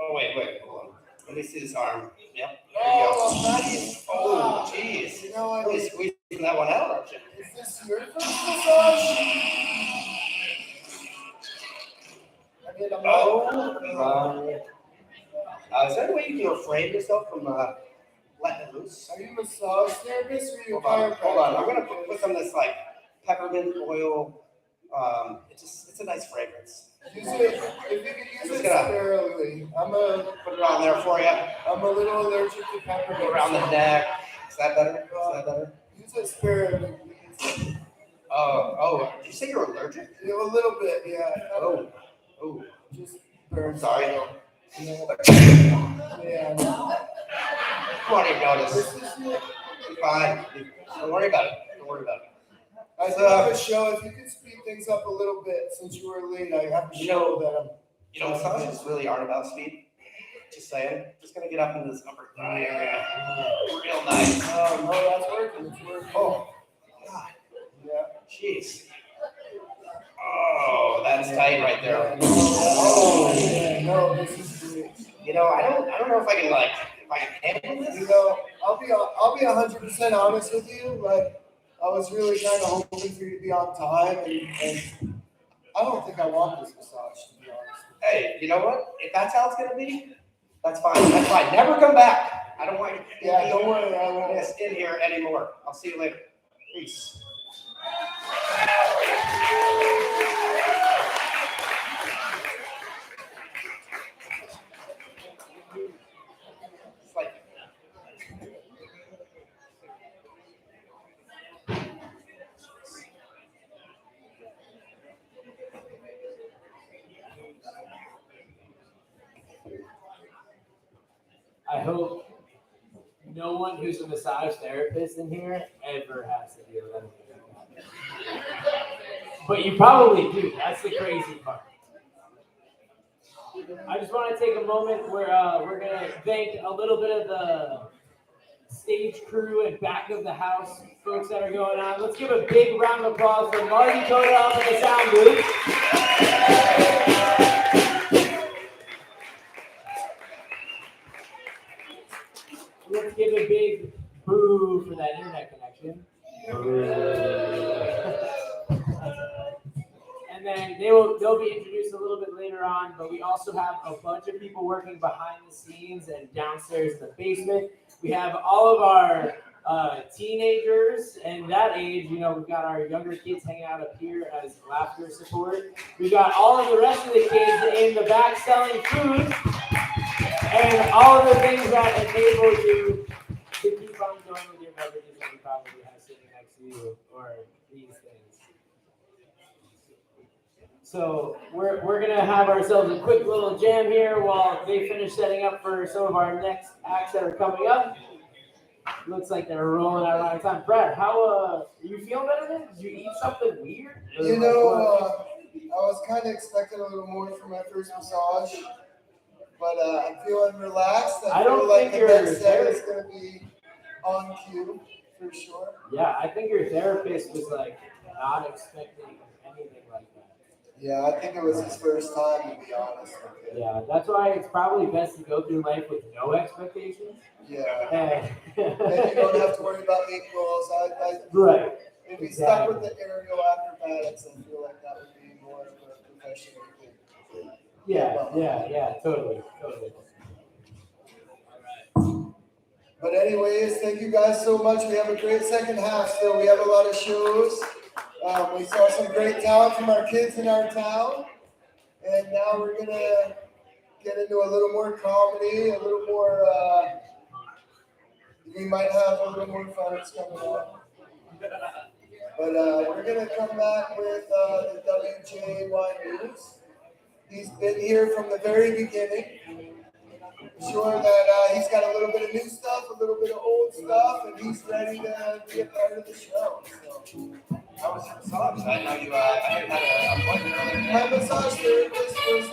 F: Oh wait, hold on. Let me see this arm. Yep. There you go. Oh, jeez. Really squeezing that one out, aren't you?
D: Is this your first massage?
F: Is there any way you can refrain yourself from letting it loose?
D: Are you a massage therapist or you
F: Hold on. I'm gonna put some of this like peppermint oil. It's a nice fragrance.
D: Use it if you could use it sparingly.
F: Put it on there for you.
D: I'm a little allergic to peppermint.
F: Around the neck. Is that better?
D: Use it sparingly.
F: Oh, did you say you're allergic?
D: Yeah, a little bit, yeah.
F: Oh.
D: Just burn.
F: Sorry.
D: Yeah.
F: You won't even notice. You're fine. Don't worry about it.
D: I have a show. If you could speed things up a little bit since you were late, I have a show that I'm.
F: Massages really aren't about speed. Just saying. Just gonna get up into this upper thigh area. Real nice.
D: Oh, no, that's working. It's working.
F: Oh, God.
D: Yeah.
F: Jeez. Oh, that's tight right there.
D: Oh, yeah. No, this is great.
F: I don't know if I can handle this.
D: I'll be 100% honest with you. Like, I was really kind of hoping for you to be on time, and I don't think I want this massage, to be honest.
F: Hey, you know what? If that's how it's gonna be, that's fine. Never come back. I don't want you.
D: Yeah, don't worry. I won't.
F: In here anymore. I'll see you later.
G: Peace.
B: I hope no one who's a massage therapist in here ever has to deal with anything like that. But you probably do. That's the crazy part. I just want to take a moment where we're going to thank a little bit of the stage crew and back of the house folks that are going on. Let's give a big round of applause for Marty Coda up at the sound booth. Let's give a big boo for that internet connection. And then they'll be introduced a little bit later on, but we also have a bunch of people working behind the scenes and downstairs in the basement. We have all of our teenagers and that age, we've got our younger kids hanging out up here as laughter support. We've got all of the rest of the kids in the back selling food and all of the things that enable you to keep on going with your beverages that you probably have sitting next to you or these things. So we're gonna have ourselves a quick little jam here while they finish setting up for some of our next acts that are coming up. Looks like they're rolling out of time. Brad, how are you feeling better then? Did you eat something weird?
D: I was kind of expecting a little more from my first massage, but I'm feeling relaxed. I feel like the next set is going to be on cue for sure.
B: Yeah, I think your therapist was like not expecting anything like that.
D: Yeah, I think it was his first time, to be honest with you.
B: Yeah, that's why it's probably best to go through life with no expectations.
D: Yeah.
B: And
D: you don't have to worry about equals.
B: Right.
D: If we stuck with the aerial acrobatics, I feel like that would be more of a professional thing.
B: Yeah, totally.
D: But anyways, thank you guys so much. We have a great second half still. We have a lot of shows. We saw some great talent from our kids in our town. And now we're going to get into a little more comedy, a little more, we might have a little more fun coming up. But we're going to come back with the WJY News. He's been here from the very beginning. I'm sure that he's got a little bit of new stuff, a little bit of old stuff, and he's ready to be a part of the show. So.
F: How was your massage? I know you had an appointment earlier.
D: My massage therapist was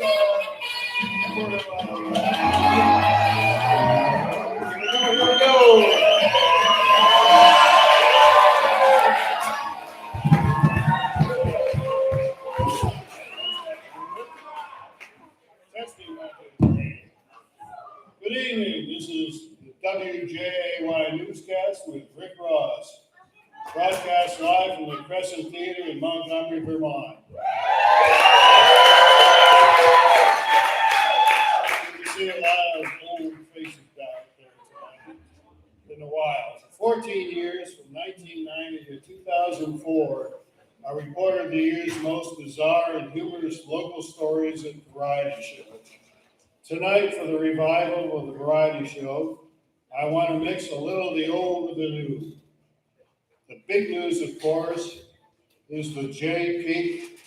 D: here we go.
G: Good evening. This is the WJAY newscast with Rick Ross. Broadcast live from the Crescent Theater in Montgomery, Vermont. You can see a lot of old faces down there tonight. Been a while. For 14 years, from 1990 to 2004, I reported the year's most bizarre and humorous local stories at the variety show. Tonight, for the revival of the variety show, I want to mix a little of the old with the new. The big news, of course, is the J. Peak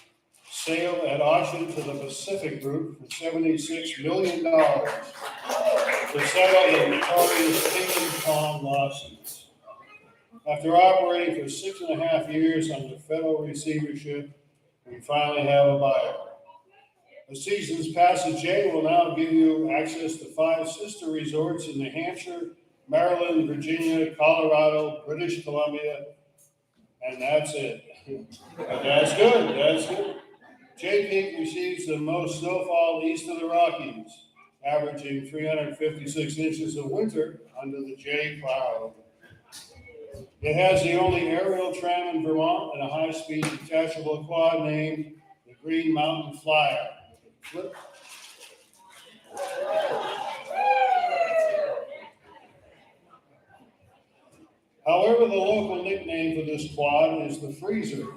G: sale at auction to the Pacific Group for $76 million to settle the notorious King and Kong lawsuits. After operating for 6.5 years under federal receivership, we finally have a buyer. The season's passage J will now give you access to 5 sister resorts in New Hampshire, Maryland, Virginia, Colorado, British Columbia, and that's it. But that's good. J Peak receives the most snowfall east of the Rockies, averaging 356 inches of winter under the J cloud. It has the only aerial tram in Vermont and a high-speed detachable quad named the Green Mountain Flyer. Flip. However, the local nickname for this quad is the Freezer,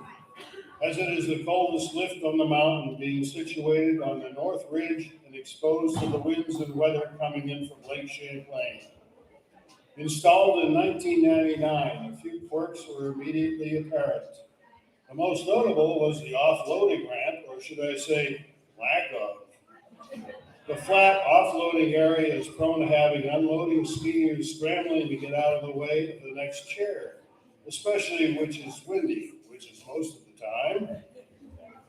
G: as it is the coldest lift on the mountain, being situated on the north ridge and exposed to the winds and weather coming in from Lake Champlain. Installed in 1999, a few quirks were immediately apparent. The most notable was the offloading ramp, or should I say, lack of. The flat offloading area is prone to having unloading skiers scrambling to get out of the way of the next chair, especially which is windy, which is most of the time.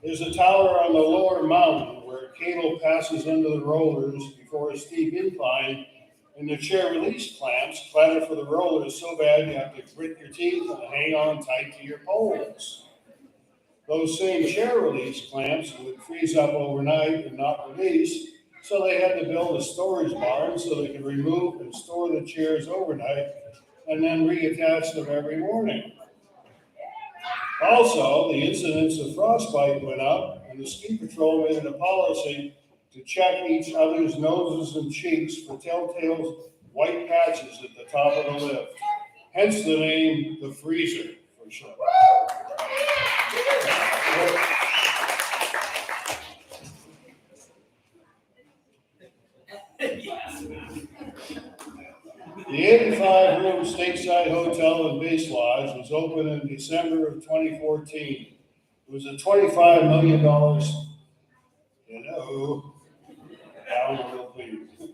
G: There's a tower on the lower mountain where a cable passes under the rollers before a steep incline, and the chair release clamps clatter for the rollers so bad you have to grit your teeth and hang on tight to your poles. Those same chair release clamps would freeze up overnight and not release, so they had to build a storage barn so they could remove and store the chairs overnight and then reattach them every morning. Also, the incidence of frostbite went up, and the ski patrol made it a policy to check each other's noses and cheeks for telltale white patches at the top of the lift. Hence the name, the Freezer, for short. The 85-room Stateside Hotel and Base Lodge was opened in December of 2014. It was a $25 million, down a little please. It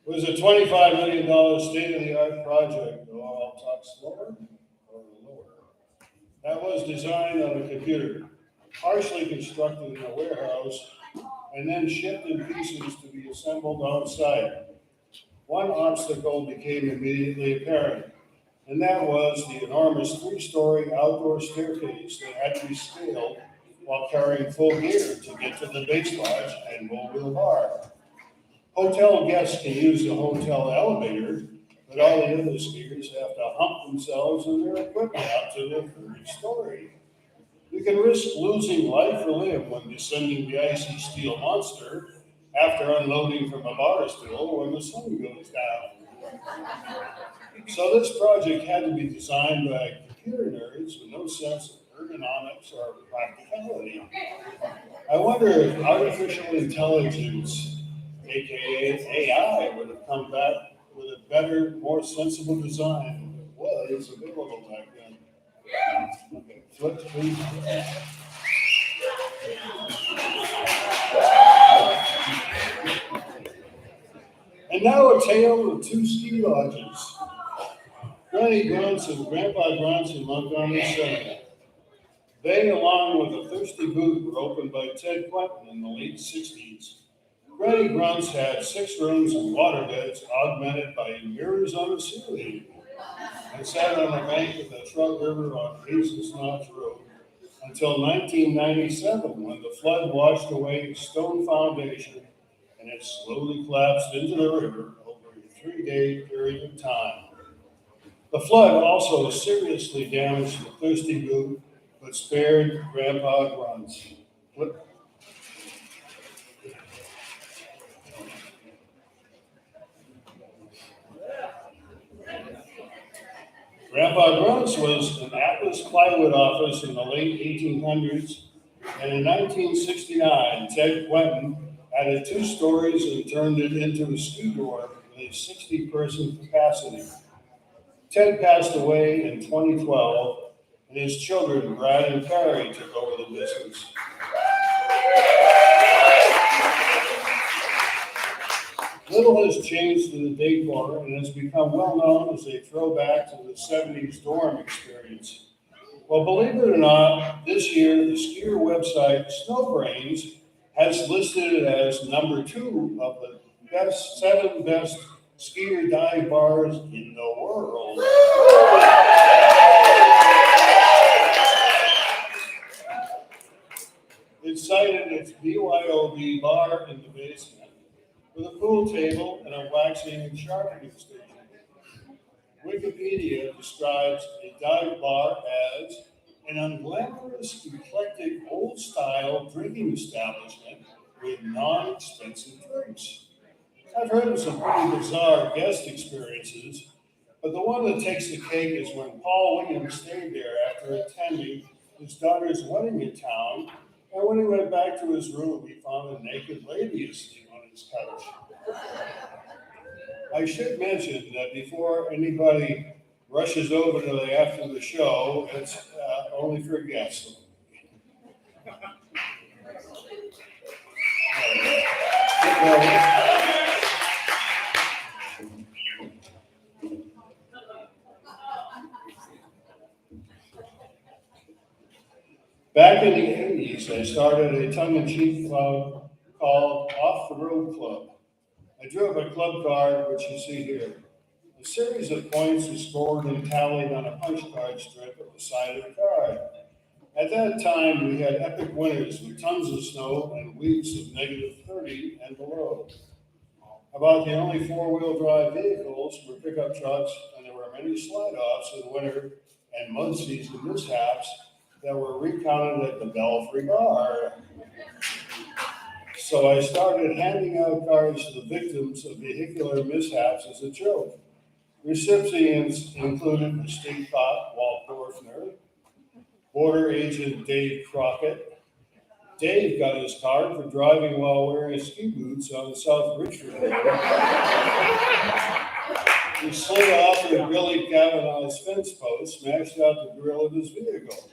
G: was a $25 million state-of-the-art project. Oh, I'll talk slower or lower. That was designed on a computer, partially constructed in a warehouse, and then shipped in pieces to be assembled on site. One obstacle became immediately apparent, and that was the enormous 3-story outdoor staircase that had to be scaled while carrying full gear to get to the base lodge and mobile bar. Hotel guests can use the hotel elevator, but all the other skiers have to hump themselves and their equipment up to the 3rd story. You can risk losing life or limb when descending the icy steel monster after unloading from a bar stool when the sun goes down. So this project had to be designed by computer nerds with no sense of ergonomics or practicality. I wonder if artificial intelligence, aka AI, would have come back with a better, more sensible design than was available back then. Okay, flip please. And now a tale of 2 ski lodges. Granny Grunts and Grandpa Grunts in Montgomery Center. They, along with a Thirsty Boot, were opened by Ted Quentin in the late 60s. Granny Grunts had 6 rooms and water beds augmented by mirrors on the ceiling, and sat on the bank of the Trug River on Hazel's Notch Road until 1997, when the flood washed away the stone foundation and it slowly collapsed into the river over a 3-day period of time. The flood also seriously damaged the Thirsty Boot, but spared Grandpa Grunts. Flip. Grandpa Grunts was an Atlas plywood office in the late 1800s, and in 1969, Ted Quentin added 2 stories and turned it into a ski dorm with a 60-person capacity. Ted passed away in 2012, and his children, Brad and Carrie, took over the business. Little has changed in the decor and has become well known as a throwback to the 70s dorm experience. Well, believe it or not, this year the skier website Snowbrains has listed it as number 2 of the 7 best skier dive bars in the world. It cited its BYOB bar in the basement, with a pool table and a waxing and sharpening station. Wikipedia describes a dive bar as an unglamorous, eclectic, old-style drinking establishment with non-expensive drinks. I've heard of some pretty bizarre guest experiences, but But the one that takes the cake is when Paul Williams stayed there after attending his daughter's wedding in town, and when he went back to his room, he found a naked lady asleep on his couch. I should mention that before anybody rushes over to the after the show, it's only for guests. Back in the 80s, I started a tongue-in-cheek club called Off the Road Club. I drew up a club card, which you see here. A series of points is scored and tallied on a punch card strip at the side of the card. At that time, we had epic winters with tons of snow and weeks of -30 and below. About the only four-wheel drive vehicles were pickup trucks, and there were many slide-offs in the winter and mud season mishaps that were recounted at the Belfry Bar. So I started handing out cards to the victims of vehicular mishaps as a joke. Recipients included the state cop Walt Dorfner, border agent Dave Crockett. Dave got his card for driving while wearing ski boots on South Richford Road. He slid off of Billy Kavanaugh's fence post, smashed out the grill of his vehicle.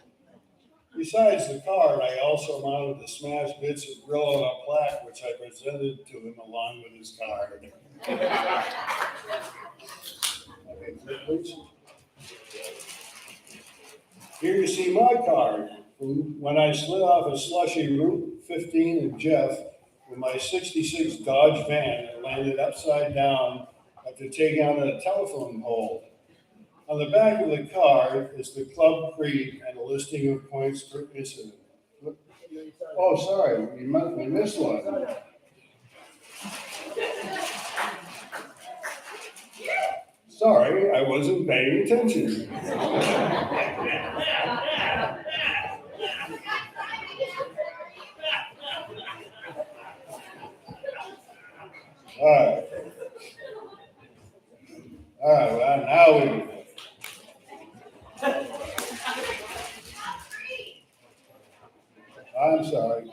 G: Besides the card, I also mounted the smashed bits of grill on a plaque, which I presented to him along with his card. Here you see my card from when I slid off a slushy Route 15 in Jeff with my '66 Dodge van and landed upside down after taking out a telephone pole. On the back of the card is the club creed and a listing of points per incident. Oh, sorry, we missed one. Sorry, I wasn't paying attention. All right, well, now we. I'm sorry.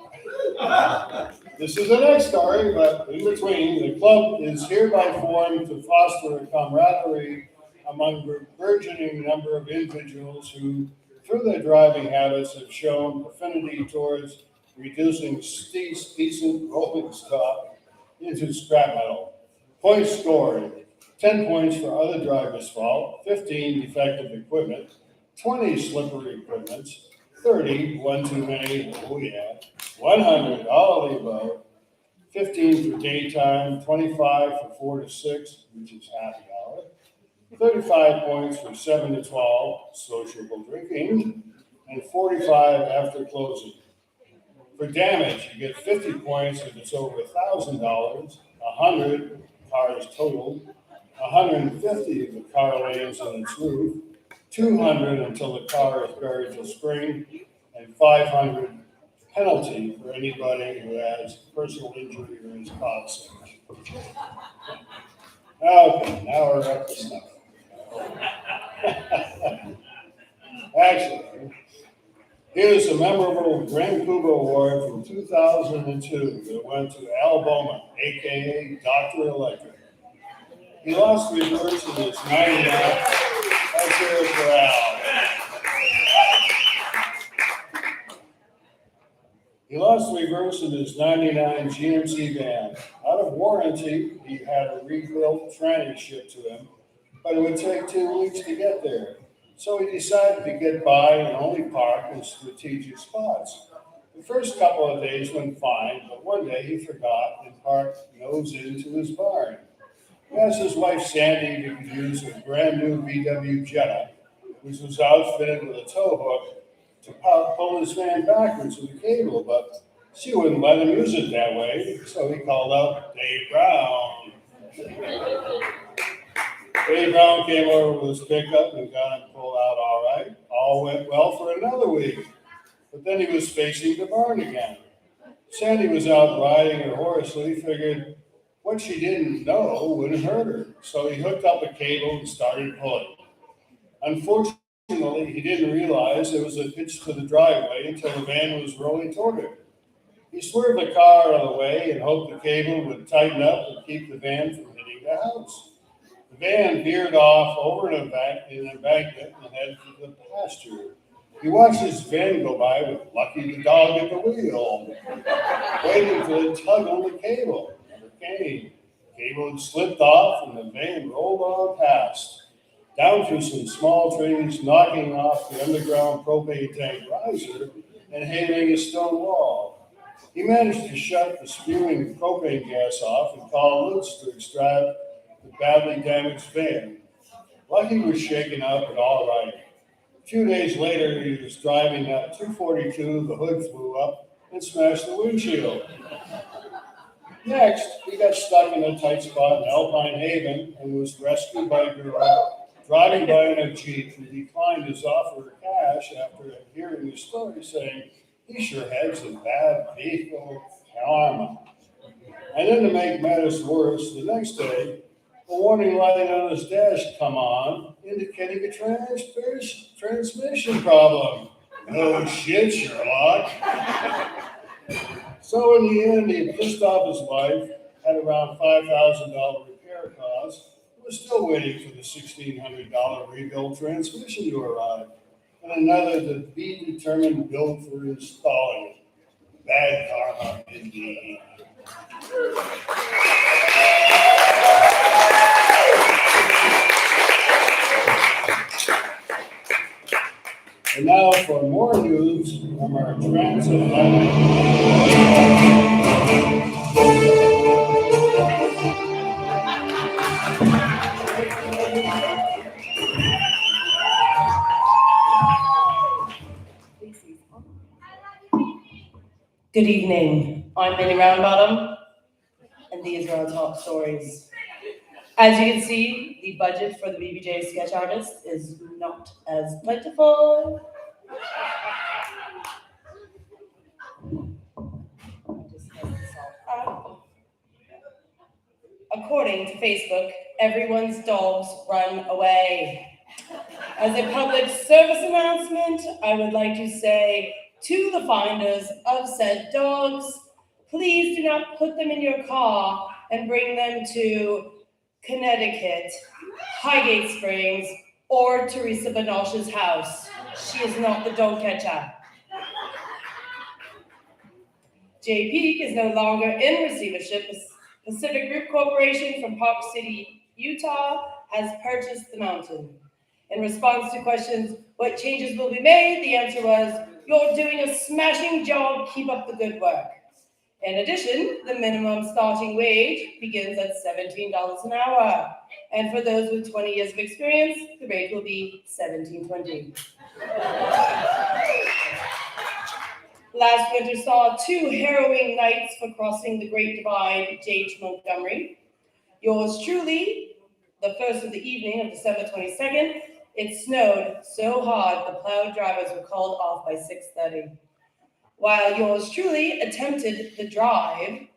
G: This is the next story, but in between, the club is hereby formed to foster a camaraderie among a burgeoning number of individuals who, through their driving habits, have shown affinity towards reducing decent rolling stock into scrap metal. Points scored: 10 points for other drivers' fault, 15 defective equipment, 20 slippery equipments, 30, one too many, oh yeah, 100, all of the above, 15 for daytime, 25 for 4 to 6, which is happy hour, 35 points for 7 to 12, sociable drinking, and 45 after closing. For damage, you get 50 points if it's over $1,000, 100 cars totaled, 150 if the car lands on its roof, 200 until the car is buried till spring, and 500 penalty for anybody who has personal injury or is caught sick. Okay, now we're up to stuff. Actually, here's a memorable Grand Cuba Award from 2002 that went to Al Bowman, aka Dr. Electric. He lost reverse in his 99. Let's hear it for Al. He lost reverse in his 99 GMC van. Out of warranty, he had a rebuilt tranny shipped to him, but it would take 2 weeks to get there. So he decided to get by and only park in strategic spots. The first couple of days went fine, but one day he forgot and parked nose into his barn. He asked his wife Sandy if he could use a brand new VW Jetta, which was outfitted with a tow hook, to pull his van backwards with a cable, but she wouldn't let him use it that way, so he called out Dave Brown. Dave Brown came over with his pickup and got him pulled out all right. All went well for another week, but then he was facing the barn again. Sandy was out riding her horse, so he figured What she didn't know wouldn't hurt her, so he hooked up a cable and started pulling. Unfortunately, he didn't realize there was a hitch to the driveway until the van was rolling toward him. He swerved the car out of the way and hoped the cable would tighten up and keep the van from hitting the house. The van veered off over an embankment and headed for the pasture. He watched his van go by with Lucky the dog at the wheel, waiting for the tug on the cable. Never came. The cable had slipped off and the van rolled on past, down through some small trees, knocking off the underground propane tank riser and hitting a stone wall. He managed to shut the spewing propane gas off and call Lutz to extract the badly damaged van. Lucky was shaken up and all right. A few days later, he was driving up 242, the hood flew up and smashed the windshield. Next, he got stuck in a tight spot in Alpine Haven and was rescued by a girl driving by in a Jeep who declined his offer of cash after hearing the story, saying he sure had some bad vehicle karma. And then to make matters worse, the next day, a warning light on his dash come on, indicating a transmission problem. No shit, Sherlock. So in the end, he pissed off his wife, had around $5,000 repair costs, was still waiting for the $1,600 rebuild transmission to arrive, and another to be determined bill for installing it. Bad karma indeed. And now for more news from our
J: Good evening. I'm Minnie Roundbottom, and these are our top stories. As you can see, the budget for the BBJ sketch artist is not as plentiful. According to Facebook, everyone's dogs run away. As a public service announcement, I would like to say to the finders of said dogs, please do not put them in your car and bring them to Connecticut, Highgate Springs, or Teresa Benoche's house. She is not the dog catcher. J. Peak is no longer in receivership. Pacific Group Corporation from Park City, Utah, has purchased the mountain. In response to questions, what changes will be made? The answer was, you're doing a smashing job, keep up the good work. In addition, the minimum starting wage begins at $17 an hour. And for those with 20 years of experience, the rate will be $17.20. Last winter saw 2 harrowing nights for crossing the Great Divide, J.H. Montgomery. Yours truly, the first of the evening of December 22nd, it snowed so hard the plowed drivers were called off by 6:30. While yours truly attempted the drive,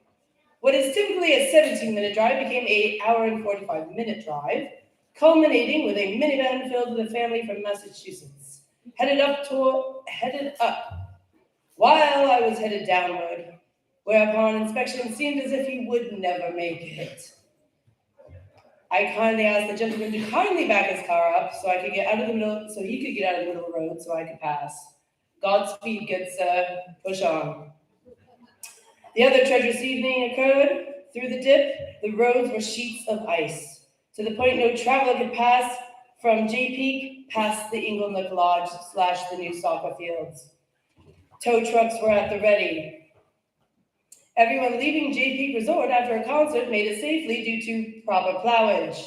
J: what is typically a 17-minute drive became an hour and 45-minute drive, culminating with a minivan filled with a family from Massachusetts, headed up, while I was headed downward, whereupon inspection seemed as if he would never make it. I kindly asked the gentleman to kindly back his car up so he could get out of the middle of the road so I could pass. Godspeed, good sir. Push on. The other treacherous evening occurred. Through the dip, the roads were sheets of ice, to the point no traveler could pass from J Peak past the Inglenook Lodge / the new soccer fields. Tow trucks were at the ready. Everyone leaving J Peak Resort after a concert made it safely due to proper plowage.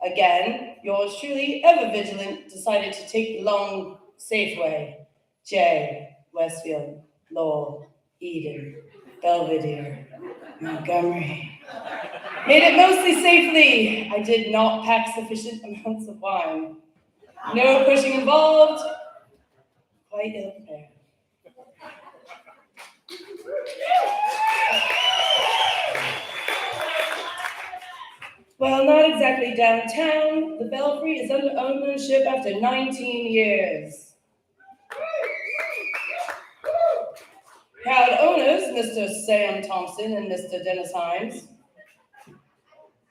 J: Again, yours truly, ever vigilant, decided to take the long, safe way. J, Westfield, Lowell, Eden, Belvedere, Montgomery. Made it mostly safely. I did not pack sufficient amounts of wine. No pushing involved. Quite ill prepared. While not exactly downtown, the Belfry is under ownership after 19 years. Proud owners, Mr. Sam Thompson and Mr. Dennis Himes.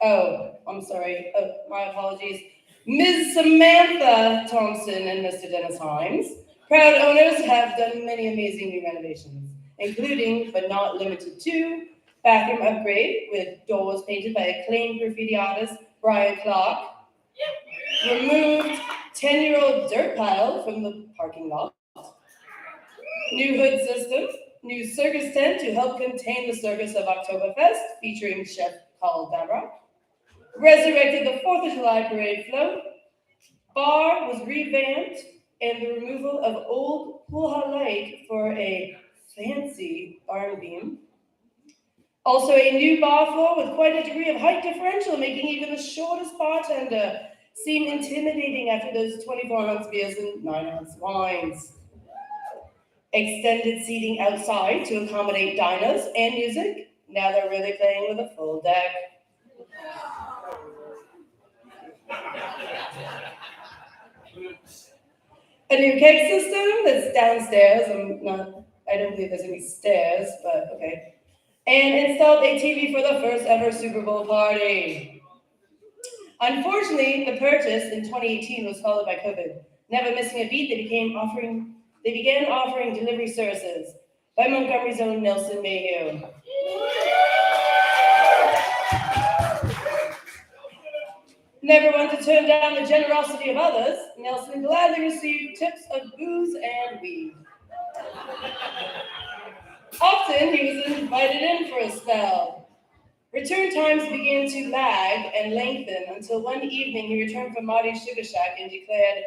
J: Oh, I'm sorry. Oh, my apologies. Ms. Samantha Thompson and Mr. Dennis Himes. Proud owners have done many amazing new renovations, including, but not limited to, bathroom upgrade with doors painted by acclaimed graffiti artist Brian Clark. Removed 10-year-old dirt pile from the parking lot. New hood system. New circus tent to help contain the circus of Oktoberfest, featuring Chef Carl Dabra. Resurrected the 4th of July parade float. Bar was revamped, and the removal of old Pulha Lake for a fancy barn beam. Also a new bar floor with quite a degree of height differential, making even the shortest bartender seem intimidating after those 24-ounce beers and 9-ounce wines. Extended seating outside to accommodate diners and music. Now they're really playing with a full deck. A new cake system that's downstairs. I don't believe there's any stairs, but okay. And installed a TV for the first ever Super Bowl party. Unfortunately, the purchase in 2018 was followed by COVID. Never missing a beat, they began offering delivery services by Montgomery's own Nelson Mayhew. Never one to turn down the generosity of others, Nelson gladly received tips of booze and weed. Often he was invited in for a spell. Return times began to lag and lengthen until one evening he returned from Marty's Sugar Shack and declared,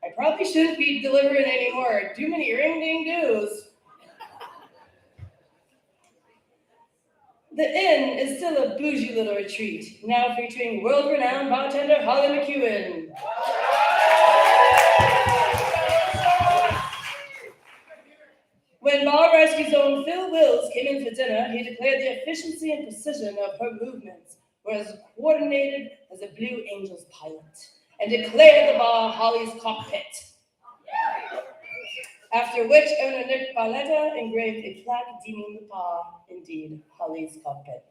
J: "I probably shouldn't be delivering anymore. Too many ring-ding-doos." The inn is still a bougie little retreat, now featuring world-renowned bartender Holly McEwen. When bar rescue zone Phil Wills came in for dinner, he declared the efficiency and precision of her movements were as coordinated as a Blue Angels pilot, and declared the bar Holly's cockpit. After which owner Nick Barletta engraved a plaque deeming the bar indeed Holly's cockpit.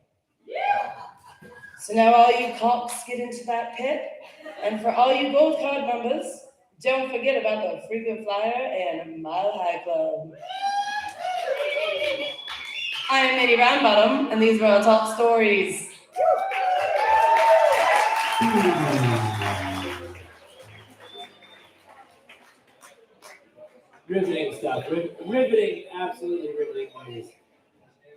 J: So now all you cocks get into that pit, and for all you gold card members, don't forget about the frequent flyer and Mile High Club. I'm Minnie Roundbottom, and these were our top stories.
B: Riveting stuff. Riveting, absolutely riveting news.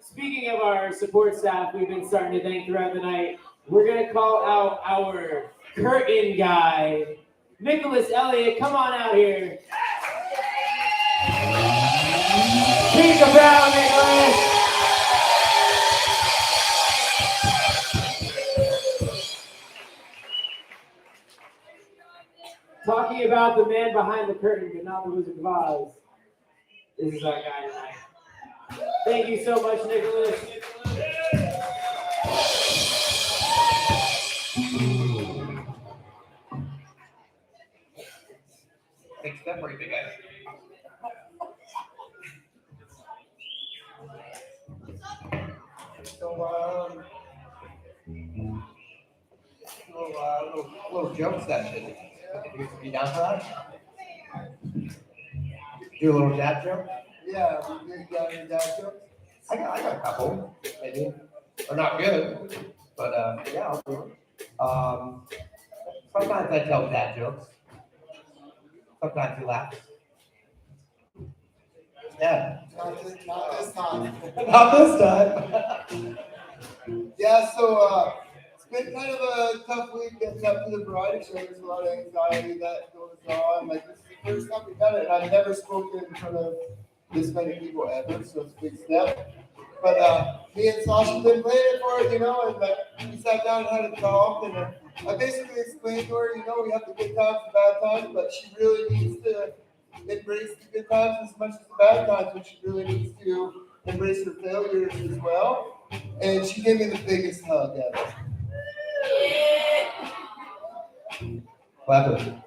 B: Speaking of our support staff we've been starting to thank throughout the night, we're going to call out our curtain guy, Nicholas Elliott. Come on out here. Keep the brown, Nicholas. Talking about the man behind the curtain, but not the Wizard of Oz. This is our guy tonight. Thank you so much, Nicholas.
F: Thanks, that pretty big guy. So, little joke session. You be down for that? Do a little dad joke?
D: Yeah, we did your dad jokes.
F: I got a couple, maybe. Or not good, but yeah, I'll do it. Sometimes I tell dad jokes. Sometimes he laughs. Yeah.
D: Not this time.
F: Not this time.
D: Yeah, so it's been kind of a tough week getting up to the variety show. There's a lot of anxiety that goes on. Like, this is the first time we've done it, and I've never spoken in front of this many people ever, so it's a big step. But me and Sasha have been playing for it, and like we sat down and had a talk, and I basically explained to her, we have the good times and bad times, but she really needs to embrace the good times as much as the bad times, and she really needs to embrace her failures as well. And she gave me the biggest hug ever.
C: Clever.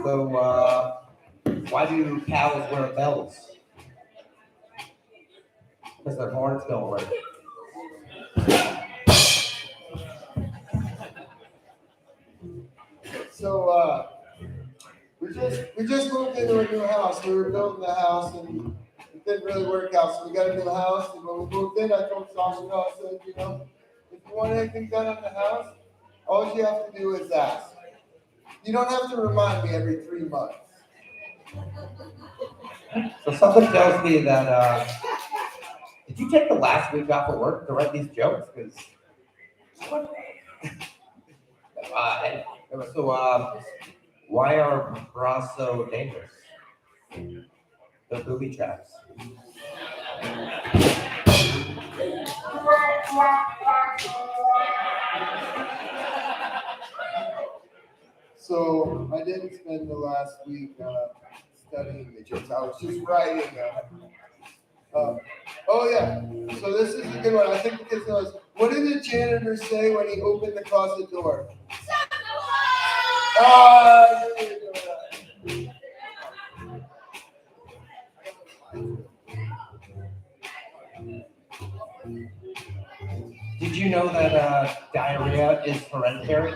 C: So, why do cows wear bells? Because their horns don't work.
D: So, we just moved into a new house. We were building the house and it didn't really work out. So we got a new house. And when we moved in, I told Sasha, I said, you know, if you want anything done on the house, all you have to do is ask. You don't have to remind me every 3 months.
C: So something tells me that, did you take the last week off of work to write these jokes? Because, why are bras so dangerous? The booby traps.
D: So I didn't spend the last week studying the jokes. I was just writing. Oh yeah. So this is a good one. I think the kids knows. What did the janitor say when he opened the closet door?
C: Did you know that diarrhea is hereditary?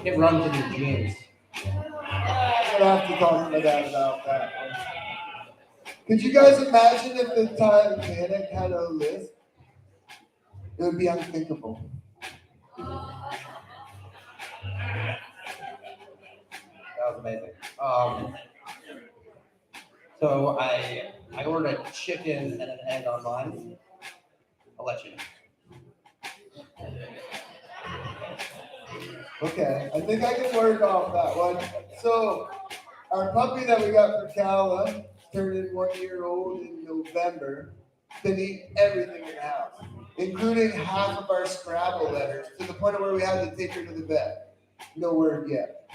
C: It runs in your genes.
D: I'm gonna have to talk to my dad about that one. Could you guys imagine if the Titanic had a list? It would be unthinkable.
C: That was amazing. So I ordered a chicken and an egg online. I'll let you know.
D: Okay, I think I can work off that one. So our puppy that we got for Calla turned 1 year old in November. Can eat everything in the house, including half of our Scrabble letters, to the point where we had to take her to the vet. No word yet.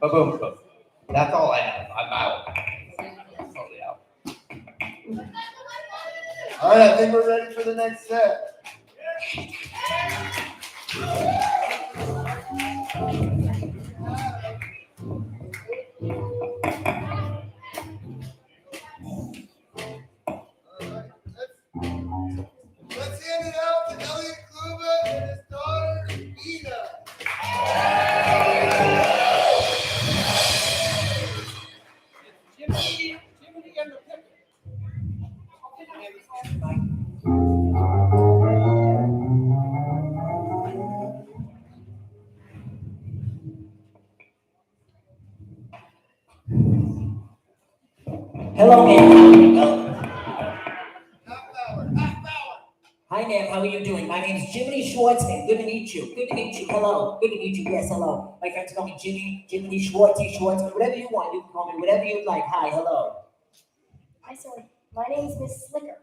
C: Boom, boom. That's all I have. I'm out. Totally out.
D: All right, I think we're ready for the next set. Let's hand it out to Elliot Kluba and his daughter, Ina.
B: Jiminy and the Pip.
K: Hello, ma'am.
D: Half hour.
K: Hi, ma'am. How are you doing? My name is Jiminy Schwartzman. Good to meet you. Good to meet you. Hello. Good to meet you. Yes, hello. My friends call me Jiminy Schwartzman. Whatever you want, you can call me whatever you like. Hi, hello.
E: Hi, sir. My name is Miss Slicker.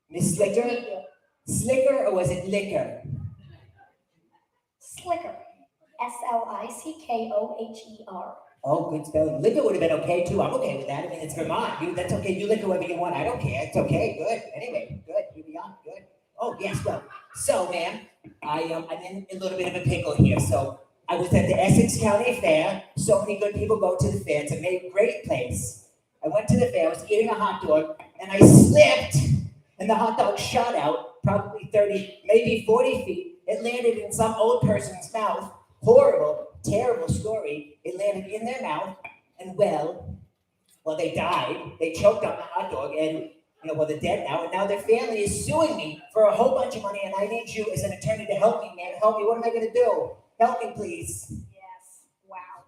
K: Miss Slicker? Slicker or was it liquor?
E: Slicker. Slickoher.
K: Oh, good spelling. Liquor would have been okay too. I'm okay with that. I mean, it's Vermont. That's okay. You lick whoever you want. I don't care. It's okay. Good. Anyway, good. Here we are. Good. Oh, yes. Well, so, ma'am, I'm in a little bit of a pickle here. So, I was at the Essex County Fair. So many good people go to the fair. It's a great place. I went to the fair. I was eating a hot dog, and I slipped, and the hot dog shot out probably 30, maybe 40 feet. It landed in some old person's mouth. Horrible, terrible story. It landed in their mouth, and well, they died. They choked on the hot dog, and they're dead now, and now their family is suing me for a whole bunch of money, and I need you as an attorney to help me, man. Help me. What am I gonna do? Help me, please.
E: Yes. Wow.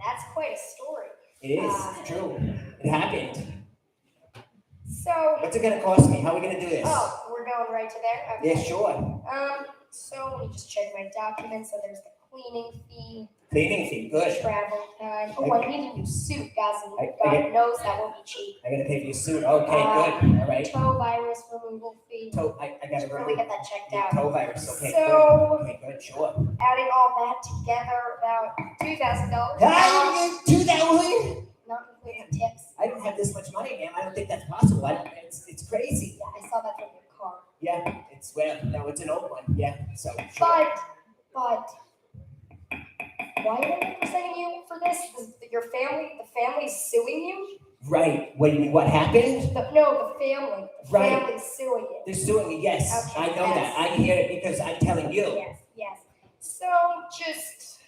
E: That's quite a story.
K: It is true. It happened.
E: So.
K: What's it gonna cost me? How are we gonna do this?
E: Oh, we're going right to there. Okay.
K: Yeah, sure.
E: So let me just check my documents. So there's the cleaning fee.
K: Cleaning fee, good.
E: Travel time. Oh, I need a new suit, guys. And
K: I
E: God knows that won't be cheap.
K: I gotta pay for your suit. Okay, good. All right.
E: Toe virus removal fee.
K: I gotta
E: Really get that checked out.
K: toe virus. Okay,
E: So,
K: good. Okay, good. Sure.
E: adding all that together, about $2,000.
K: $2,000?
E: not including tips.
K: I don't have this much money, ma'am. I don't think that's possible. It's crazy.
E: Yeah, I saw that from your car.
K: Yeah, it's an old one. Yeah, so. Sure.
E: But, why are they representing you for this? The family's suing you?
K: Right. What do you mean? What happened?
E: The family. The
K: Right.
E: family's suing you.
K: They're suing me. Yes,
E: Okay,
K: I know
E: yes.
K: that. I hear it because I'm telling you.
E: Yes. So just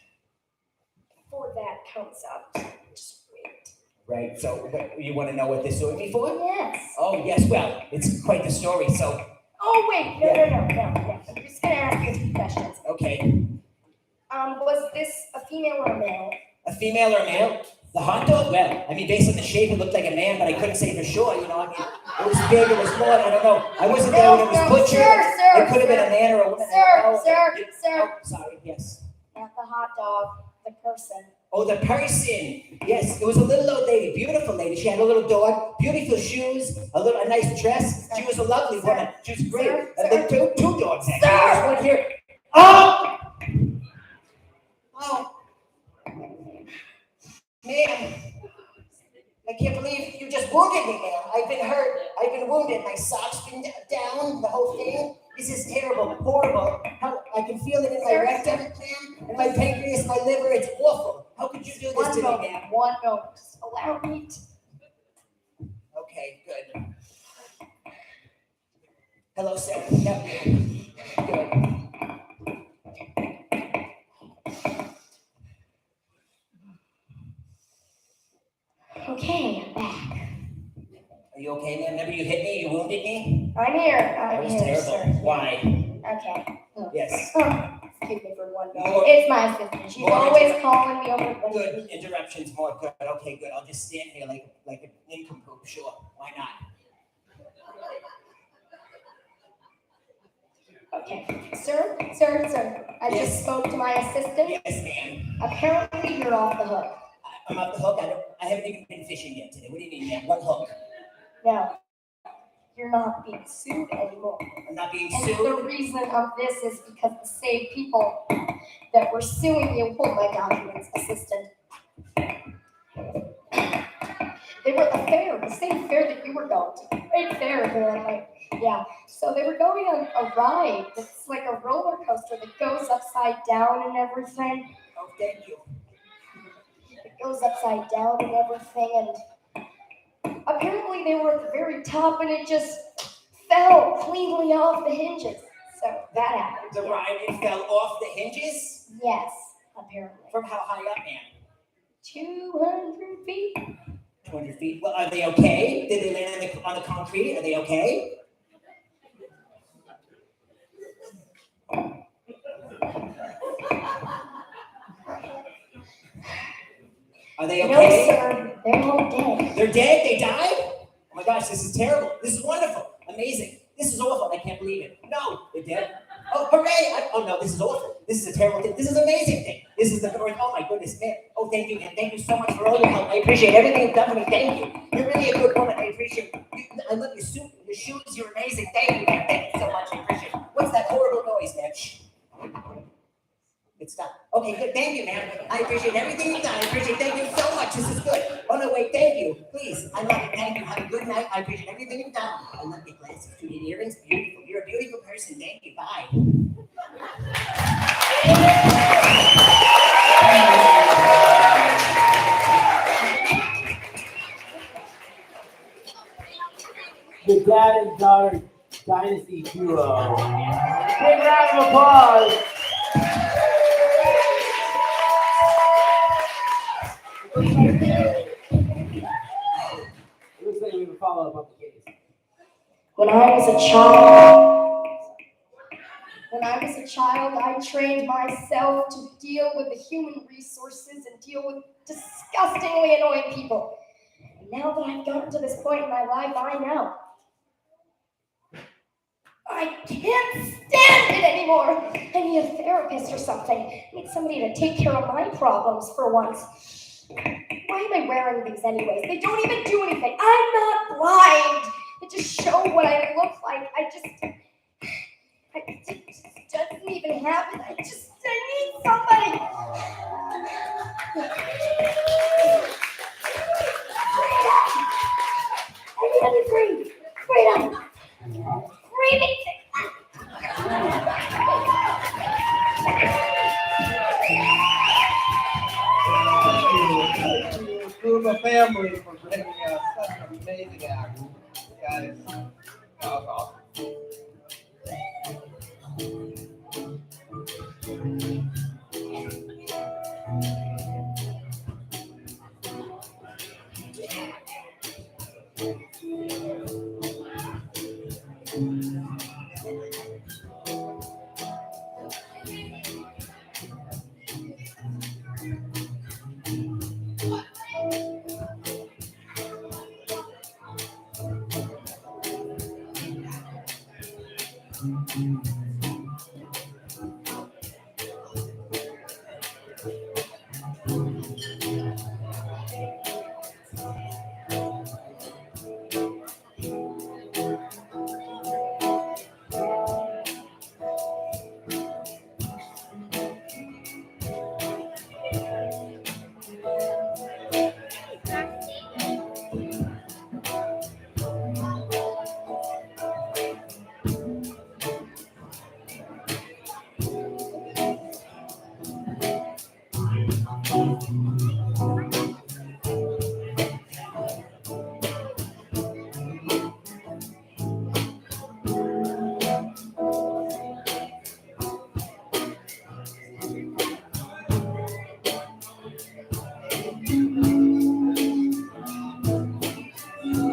E: before that comes up, just wait.
K: Right. So you want to know what they're suing me for?
E: Yes.
K: Oh yes. Well, it's quite the story. So.
E: Oh wait, no. I'm just gonna ask you a few questions.
K: Okay.
E: Was this a female or a male?
K: A female or a male? The hot dog? Well, I mean, based on the shape, it looked like a man, but I couldn't say for sure. You know, I mean, it was big, it was small. I don't know. I wasn't there when it was butchered.
E: Sir,
K: it could have been a man or a woman.
E: Sir.
K: Oh, sorry. Yes.
E: Not the hot dog, the person.
K: Oh, the person. Yes, it was a little old lady, beautiful lady. She had a little dog, beautiful shoes, a nice dress. She was a lovely woman. She was great. Two dogs actually. There's one here. Oh! Ma'am, I can't believe you just wounded me, ma'am. I've been hurt. I've been wounded. My sock's been down, the whole thing. This is terrible, horrible. I can feel it in my rectum, ma'am, and my pancreas, my liver. It's awful. How could you do this to me, ma'am?
E: One moment. Just allow me to.
K: Okay, good. Hello, sir. Yep. Good.
E: Okay, I'm back.
K: Are you okay, ma'am? Remember you hit me? You wounded me?
E: I'm here.
K: That was terrible.
E: Sir.
K: Why?
E: Okay.
K: Yes.
E: Excuse me for 1 moment. It's my assistant. She's always calling me over.
K: Good. Interruptions more. Good. Okay, good. I'll just stand here like an nincompoop. Sure. Why not?
E: Okay. Sir. I just spoke to my assistant.
K: Yes, ma'am.
E: Apparently, you're off the hook.
K: I'm off the hook. I haven't even been fishing yet today. What do you mean, ma'am? What hook?
E: No. You're not being sued anymore.
K: I'm not being
E: And
K: sued?
E: the reason of this is because the same people that were suing you, hold my documents, assistant. They were at the fair, the same fair that you were going to. Great fair, yeah. So they were going on a ride that's like a roller coaster that goes upside down and everything.
K: Oh, thank you.
E: It goes upside down and everything, and apparently they were at the very top and it just fell cleanly off the hinges. So that happened.
K: The ride, it fell off the hinges?
E: Yes, apparently.
K: From how high up, ma'am?
E: 200 feet.
K: 200 feet. Well, are they okay? Did they land on the concrete? Are they okay? Are they okay?
E: No, sir. They're all dead.
K: They're dead? They died? Oh my gosh, this is terrible. This is wonderful. Amazing. This is awful. I can't believe it. No, they're dead. Oh, hooray! Oh no, this is awful. This is a terrible thing. This is an amazing thing. This is the birth. Oh my goodness, man. Oh, thank you, and thank you so much for all your help. I appreciate everything you've done for me. Thank you. You're really a good woman. I appreciate you. I love your suit, your shoes. You're amazing. Thank you, man. Thank you so much. I appreciate it. What's that horrible noise, man? Shh. It's done. Okay, good. Thank you, ma'am. I appreciate everything you've done. I appreciate. Thank you so much. This is good. Oh no, wait. Thank you. Please. I love it. Thank you. Have a good night. I appreciate everything you've done. I love your glasses. Your earrings. Beautiful. You're a beautiful person. Thank you. Bye.
B: The dad and daughter dynasty duo. Big round of applause. Looks like we have a follow-up on the case.
E: When I was a child, I trained myself to deal with the human resources and deal with disgustingly annoying people. And now that I've gotten to this point in my life, I know. I can't stand it anymore. I need a therapist or something. I need somebody to take care of my problems for once. Why am I wearing these anyways? They don't even do anything. I'm not blind. They just show what I look like. It just doesn't even happen. I need somebody.
F: family for bringing us such an amazing act. Guys, that was awesome.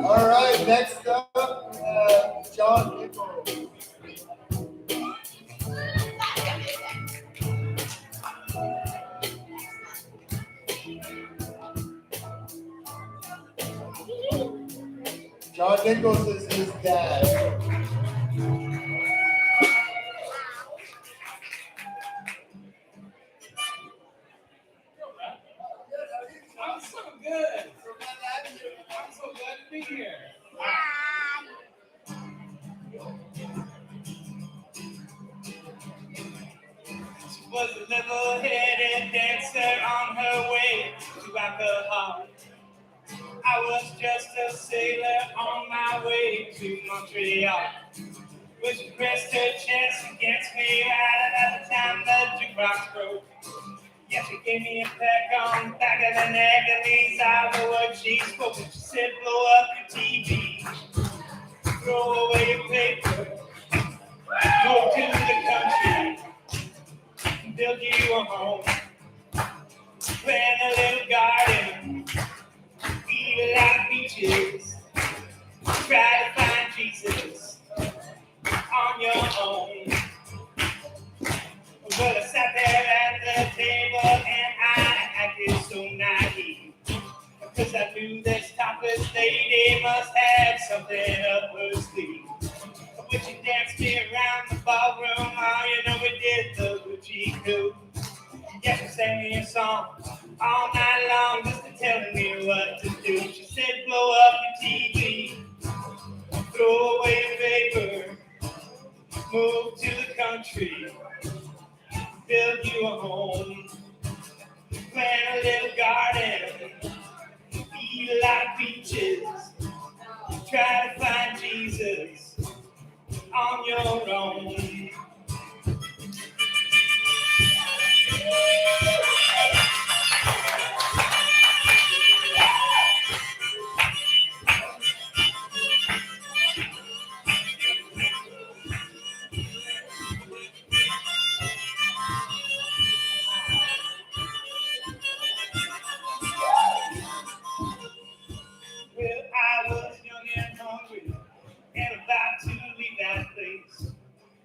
D: All right, next up, John Nichols. John Nichols is his dad.
B: I'm so good. I'm so glad to be here. She was a level-headed dancer on her way to alcohol. I was just a sailor on my way to Montreal. When she pressed her chest against me right at the time the jukebox broke. Yeah, she gave me a peck on the back of the neck, and these are the words she spoke. She said, blow up your TV, throw away your paper, go to the country, build you a home, plant a little garden, eat a lot of peaches, try to find Jesus on your own. Well, I sat there at the table and I acted so naive, because I knew this topless lady must have something up her sleeve. When she danced me around the ballroom, oh, you know we did the Gucci coup. Yeah, she sang me a song all night long just to tell me what to do. She said, blow up your TV, throw away your paper, move to the country, build you a home, plant a little garden, eat a lot of peaches, try to find Jesus on your own. Well, I was young and hungry and about to leave that place.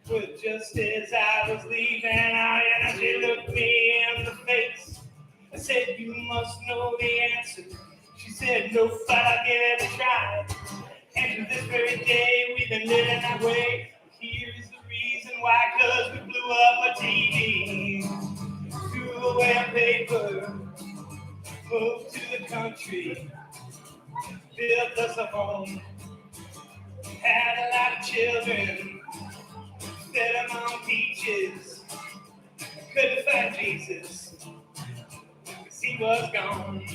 B: But just as I was leaving, she looked me in the face. I said, you must know the answer. She said, no, but I'll give it a try. And to this very day, we've been living that way. Here's the reason why, 'cause we blew up a TV, threw away a paper, moved to the country, built us a home, had a lot of children, fed them on peaches, couldn't find Jesus, 'cause he was gone.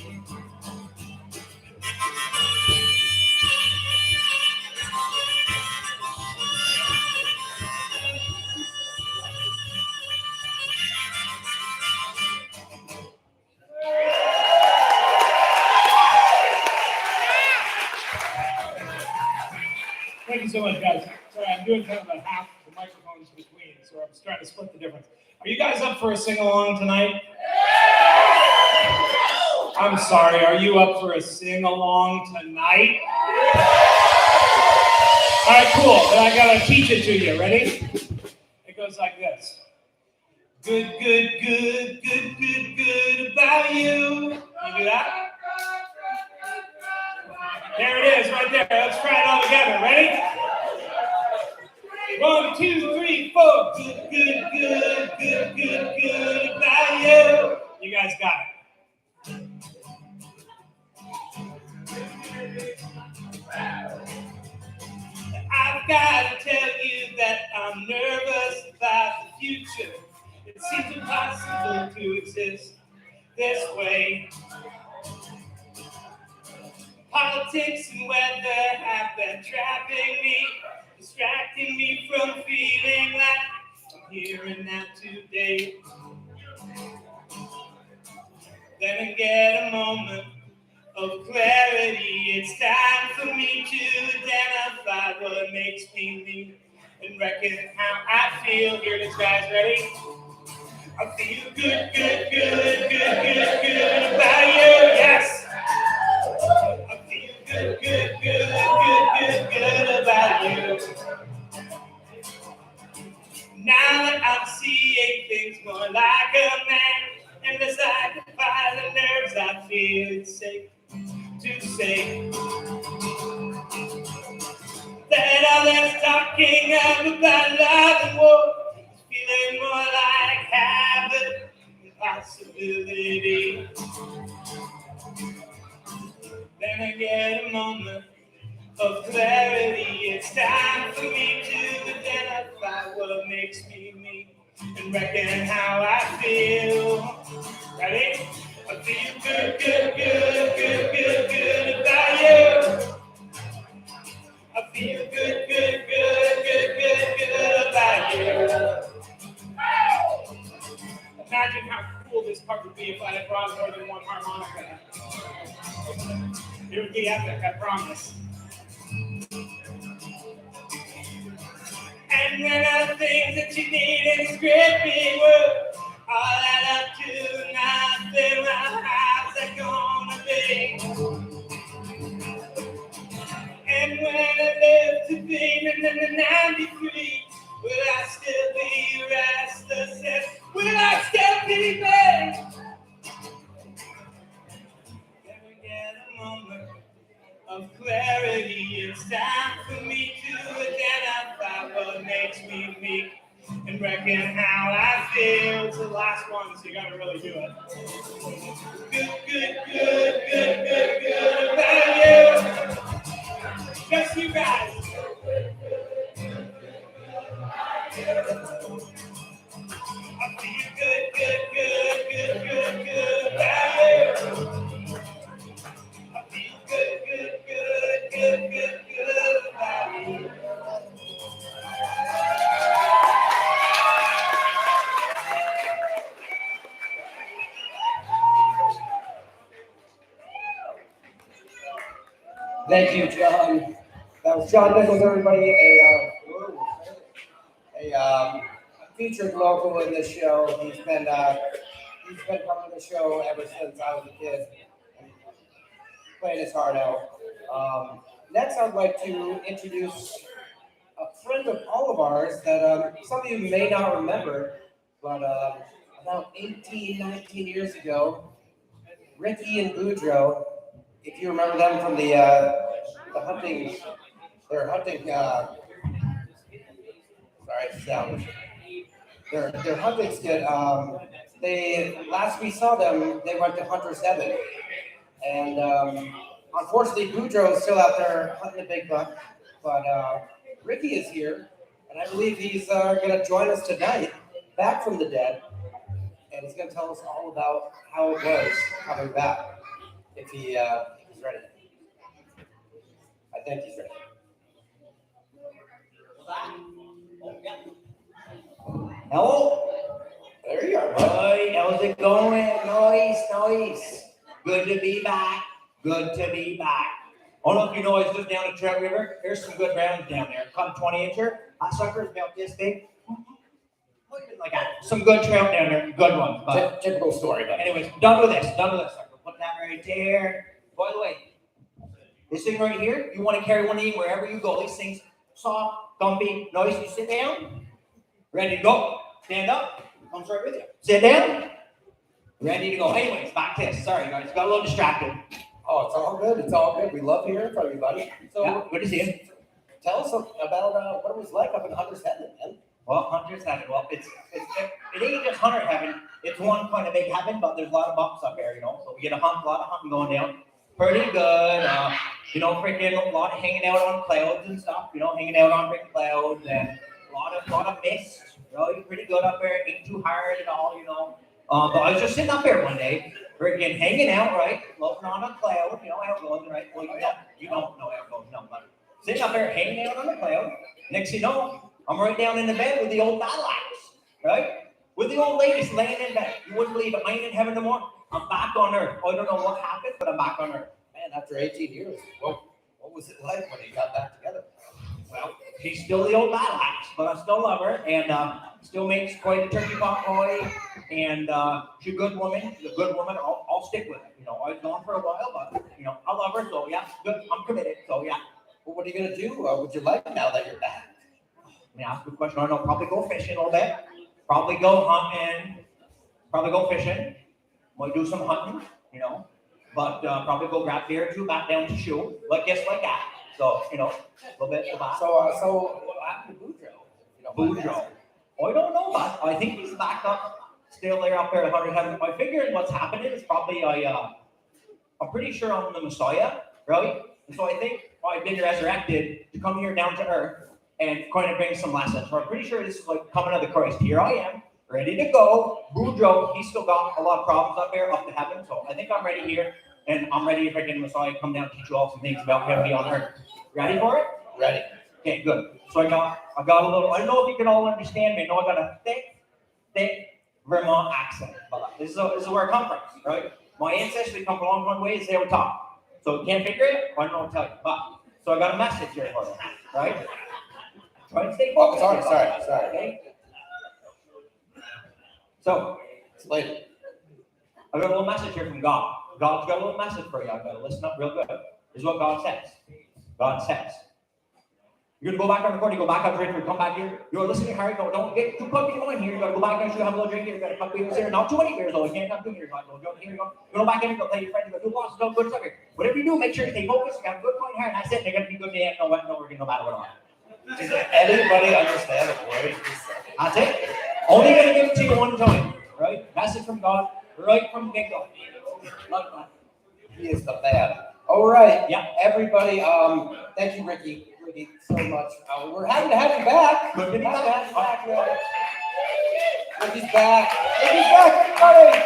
L: doing kind of a half the microphones between, so I'm trying to split the difference. Are you guys up for a sing-along tonight? I'm sorry, are you up for a sing-along tonight? All right, cool, then I gotta teach it to you, ready? It goes like this. Good, good, good, good, good, good about you. You do that? There it is, right there. Let's try it all together. Ready? 1, 2, 3, 4. Good, good, good, good, good, good about you. You guys got it. I've got to tell you that I'm nervous about the future. It seems impossible to exist this way. Politics and weather have been trapping me, distracting me from feeling like I'm here and now today. Then I get a moment of clarity. It's time for me to identify what makes me me and reckon how I feel. Here it is, guys. Ready? I feel good, good, good, good, good, good about you. Yes. I feel good, good, good, good, good, good about you. Now that I'm seeing things more like a man, and as I defy the nerves, I feel it's safe to say that all this talking about love and war is feeling more like habit and possibility. Then I get a moment of clarity. It's time for me to identify what makes me me and reckon how I feel. Ready? I feel good, good, good, good, good, good about you. I feel good, good, good, good, good, good about you. Imagine how cool this part would be if I had brought more than one harmonica. It would be epic, I promise. And when the things that you need in this gripping world all add up to nothing, well, how's that gonna be? And when I live to be and I'm free, will I still be restless? And will I still be bad? Can we get a moment of clarity? It's time for me to identify what makes me me and reckon how I feel. It's the last one, so you gotta really do it. Good, good, good, good, good, good about you. Just you guys. I feel good, good, good, good, good, good about you. I feel good, good, good, good, good, good about you.
C: Thank you, John. That was John Nichols, everybody, a featured local in this show. He's been coming to the show ever since I was a kid, playing his heart out. Next, I'd like to introduce a friend of all of ours that some of you may not remember, but about 18, 19 years ago, Ricky and Boudreaux, if you remember them from the hunting, their hunting, their hunting skit, last we saw them, they went to Hunter 7. And unfortunately, Boudreaux is still out there hunting a big buck, but Ricky is here, and I believe he's going to join us tonight, back from the dead, and he's going to tell us all about how it was coming back, if he's ready. I think he's ready.
K: Hello?
C: There you are, bud.
K: Hi, how's it going? Nice. Good to be back. Good to be back. I don't know if you know, I was just down at Trout River. There's some good rounds down there. Come 20-incher. That sucker is about this big. Look at it like that. Some good trout down there, good ones. But
C: Typical story, but
K: anyways, done with this sucker. Put that right there. By the way, this thing right here, you want to carry one of these wherever you go. These things soft, comfy, nice. You sit down, ready to go. Stand up, comes right with you. Sit down, ready to go. Anyways, back to this. Sorry, guys, got a little distracted.
C: oh, it's all good. It's all good. We love hearing from you, buddy. So
K: Yeah, good to see you.
C: tell us about what it was like up in Hunter's Heaven, man.
K: Well, Hunter's Heaven. Well, it ain't just Hunter Heaven. It's one kind of big heaven, but there's a lot of bucks up there, you know. So we get a lot of hunting going down. Pretty good. You know, freaking a lot of hanging out on clouds and stuff. You know, hanging out on freaking clouds and a lot of mist. You know, you're pretty good up there. Ain't too hard at all, you know. But I was just sitting up there one day, freaking hanging out, right, floating on a cloud. You know how it goes, right? Well, you don't know how it goes, no, but sitting up there hanging out on a cloud. Next thing you know, I'm right down in the bed with the old battle axe, right? With the old ladies laying in bed. You wouldn't believe it. I ain't in heaven no more. I'm back on earth. I don't know what happened, but I'm back on earth.
C: Man, after 18 years, what was it like when you got back together?
K: Well, she's still the old battle axe, but I still love her, and still makes quite a turkey pot pie, and she's a good woman. She's a good woman. I'll stick with her. You know, I was gone for a while, but you know, I love her, so yeah, good. I'm committed, so yeah.
C: Well, what are you gonna do with your life now that you're back?
K: I mean, ask a good question. I don't know. Probably go fishing a little bit. Probably go hunting. Probably go fishing. Might do some hunting, you know. But probably go grab beer or two back down to shoe, like that. So, you know, a little bit of that.
C: So what happened to
K: Boudreaux. I don't know, but I think he's back up, still there up there at Hunter Heaven. I figured what's happening is probably I'm pretty sure I'm the Messiah, right? And so I think I've been resurrected to come here down to earth and kind of bring some lessons. So I'm pretty sure this is like coming of the Christ. Here I am, ready to go. Boudreaux, he's still got a lot of problems up there, up to heaven. So I think I'm ready here, and I'm ready if I can Messiah come down and teach you all some things about heaven on earth. Ready for it?
C: Ready.
K: Okay, good. So I got a little. I don't know if you can all understand me. I know I got a thick Vermont accent. But this is where I come from, right? My ancestors come from a long ways. They were talk. So you can't figure it. I don't know what to tell you. But so I got a message here for you, right? Try and stay focused.
C: Sorry.
K: Okay. So
C: It's late.
K: I got a little message here from God. God's got a little message for you. I gotta listen up real good. This is what God says. God says. You're gonna go back on the court, you go back on drink, you come back here. You're listening, Harry. No, don't get too comfy going here. You gotta go back and have a little drink here. You got a couple beers here. Not too many beers though. You can't have 2 beers. Here you go. Go back in, go play your friends, you go do lots of good stuff here. Whatever you do, make sure you stay focused. You got a good point here, and that's it. They're gonna be good. They ain't no working no matter what.
C: Does anybody understand a word?
K: That's it. Only gonna give it to you one time, right? Message from God, right from the get-go.
C: He is the man. All right.
K: Yeah.
C: Everybody, thank you, Ricky, so much. We're happy to have you back.
K: Good to be
C: Happy to have
K: back.
C: you back. Ricky's back. Ricky's back, everybody.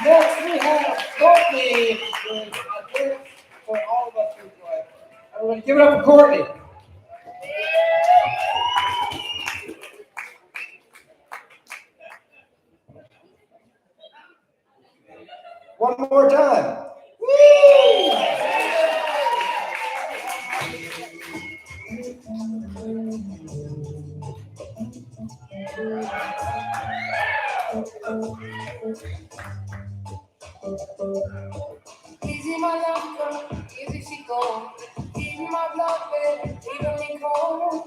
C: Next, we have Courtney with a drink for all of us to enjoy. Everybody, give it up for Courtney. One more time. Woo!
M: Easy my love girl, easy she go. Easy my blood baby, even me cold.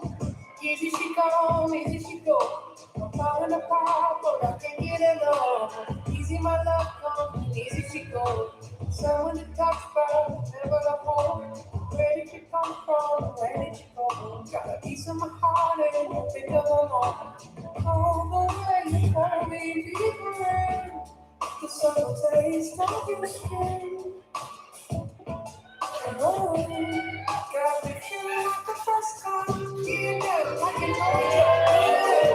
M: Easy she come, easy she go. I'm falling apart, but I can't get enough. Easy my love come, easy she go. Someone to touch, but never to hold. Where did you come from? Where did you go? Got a piece of my heart and you think of them all. Oh, the way you hold me different. The subtle taste of your skin. Oh, got me feeling like the first time. You know, I can hold you.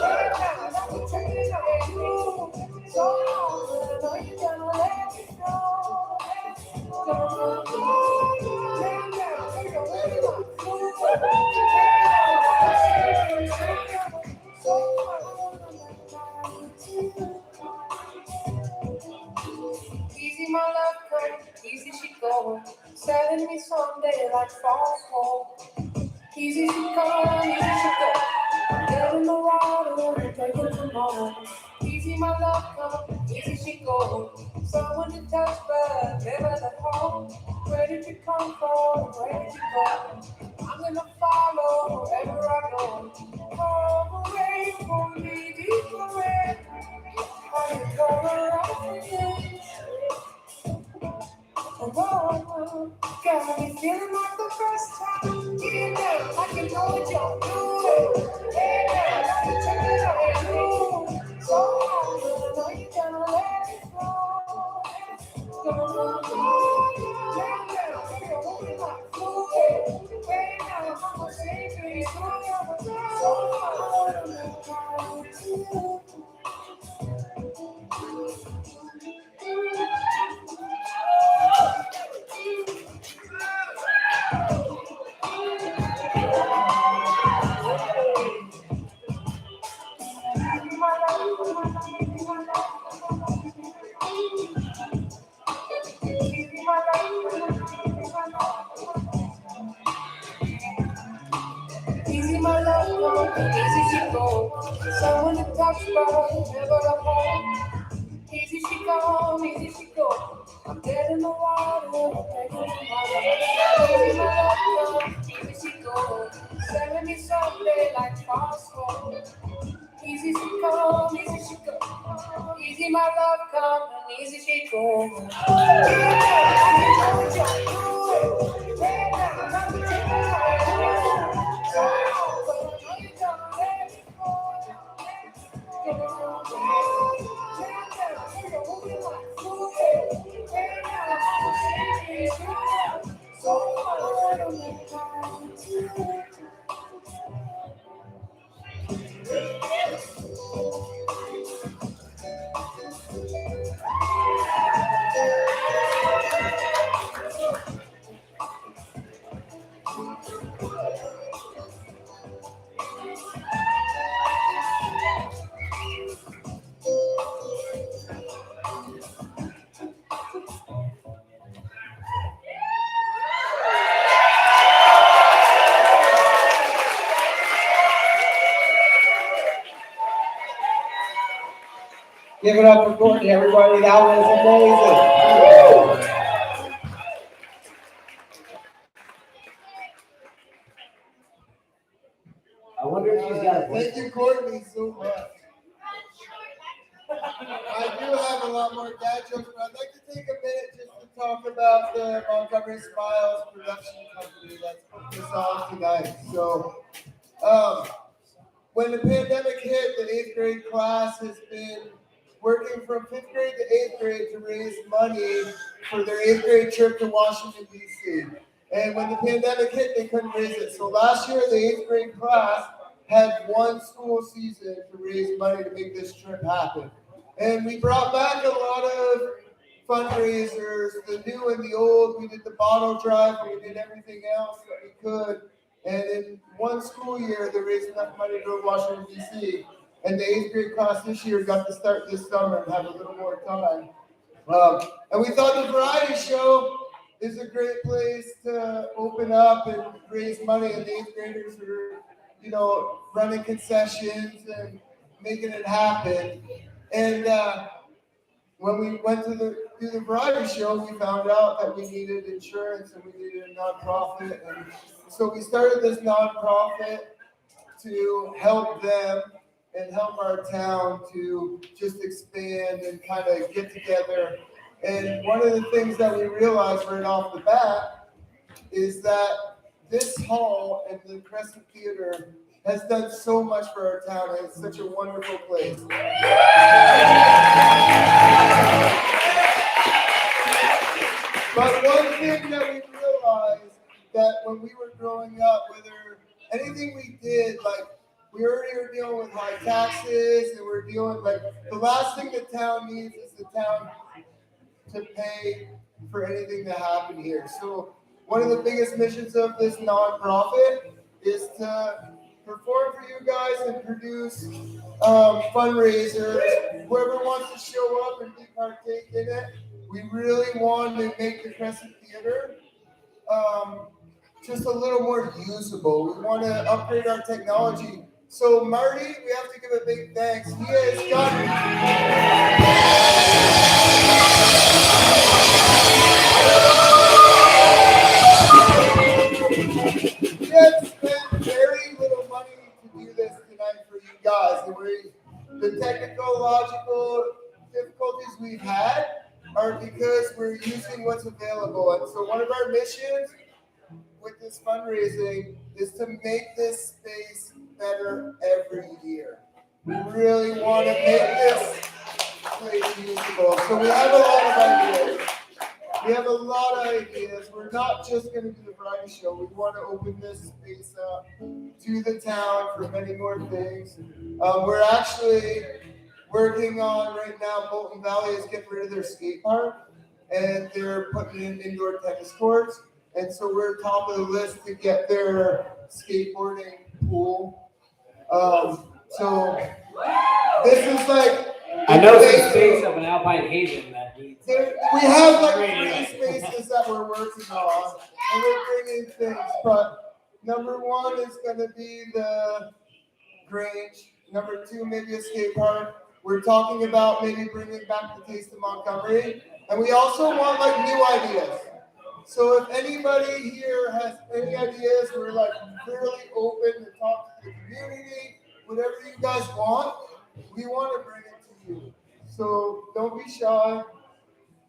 M: Every time I can take it away you. So long, I know you're gonna let me go. Don't go, lay down, take away my food. So I wanna let my easy my love come, easy she go. Selling me someday like false hope. Easy she come, easy she go. Dead in the water, taking some more. Easy my love come, easy she go. Someone to touch but never let home. Where did you come from? Where did you go? I'm gonna follow wherever I go. Far away from me, deep away. On the cover of the oh, got me feeling like the first time. Yeah, I can know what you're doing. Yeah, I can check it out and do. So I know you gotta let it go. Gonna go. Yeah, you're moving like fluid. Right now, I'm gonna say things to you. So I wanna make time with you. Easy my love come, easy she go. Someone to touch but never to hold. Easy she come, easy she go. I'm dead in the water, taking the water. Easy my love come, easy she go. Sending me someday like fast. Easy she come, easy she go. Easy my love come, and easy she go. Yeah, I can know what you're doing. Yeah, I'm taking it away.
C: Give it up for Courtney, everybody. That was amazing.
B: I wonder if she's got a
D: Thank you, Courtney, so much. I do have a lot more dad jokes, but I'd like to take a minute just to talk about the Montgomery Smiles production company that's put this on tonight. So, when the pandemic hit, the 8th grade class has been working from 5th grade to 8th grade to raise money for their 8th grade trip to Washington, D.C. And when the pandemic hit, they couldn't raise it. So last year, the 8th grade class had one school season to raise money to make this trip happen. And we brought back a lot of fundraisers, the new and the old. We did the bottle drive, we did everything else that we could. And in one school year, they raised enough money to go to Washington, D.C. And the 8th grade class this year got to start this summer and have a little more time. And we thought the variety show is a great place to open up and raise money. And the 8th graders are, running concessions and making it happen. And when we went to do the variety show, we found out that we needed insurance and we needed a nonprofit. And so we started this nonprofit to help them and help our town to just expand and kind of get together. And one of the things that we realized right off the bat is that this hall and the Crescent Theater has done so much for our town, and it's such a wonderful place. But one thing that we realized that when we were growing up, whether anything we did, like we already were dealing with high taxes, and we're dealing the last thing the town needs is the town to pay for anything to happen here. So one of the biggest missions of this nonprofit is to perform for you guys and produce fundraisers. Whoever wants to show up and partake in it. We really want to make the Crescent Theater just a little more usable. We want to upgrade our technology So Marty, we have to give a big thanks. He has spent very little money to do this tonight for you guys. The technological difficulties we've had are because we're using what's available. And so one of our missions with this fundraising is to make this space better every year. We really want to make this place usable. So we have a lot of ideas. We're not just going to do the variety show. We want to open this space up to the town for many more things. We're actually working on right now, Bolton Valley is getting rid of their skate park and they're putting in indoor tennis courts. And so we're top of the list to get their skateboarding pool. So this is like,
B: I know some space up in Alpine Haven that needs.
D: We have like 3 spaces that we're working on, and we're bringing things. But number 1 is going to be the Grange. Number 2, maybe a skate park. We're talking about maybe bringing back the Taste of Montgomery, and we also want like new ideas. So if anybody here has any ideas, we're like really open to talk to the community. Whatever you guys want, we want to bring it to you. So don't be shy.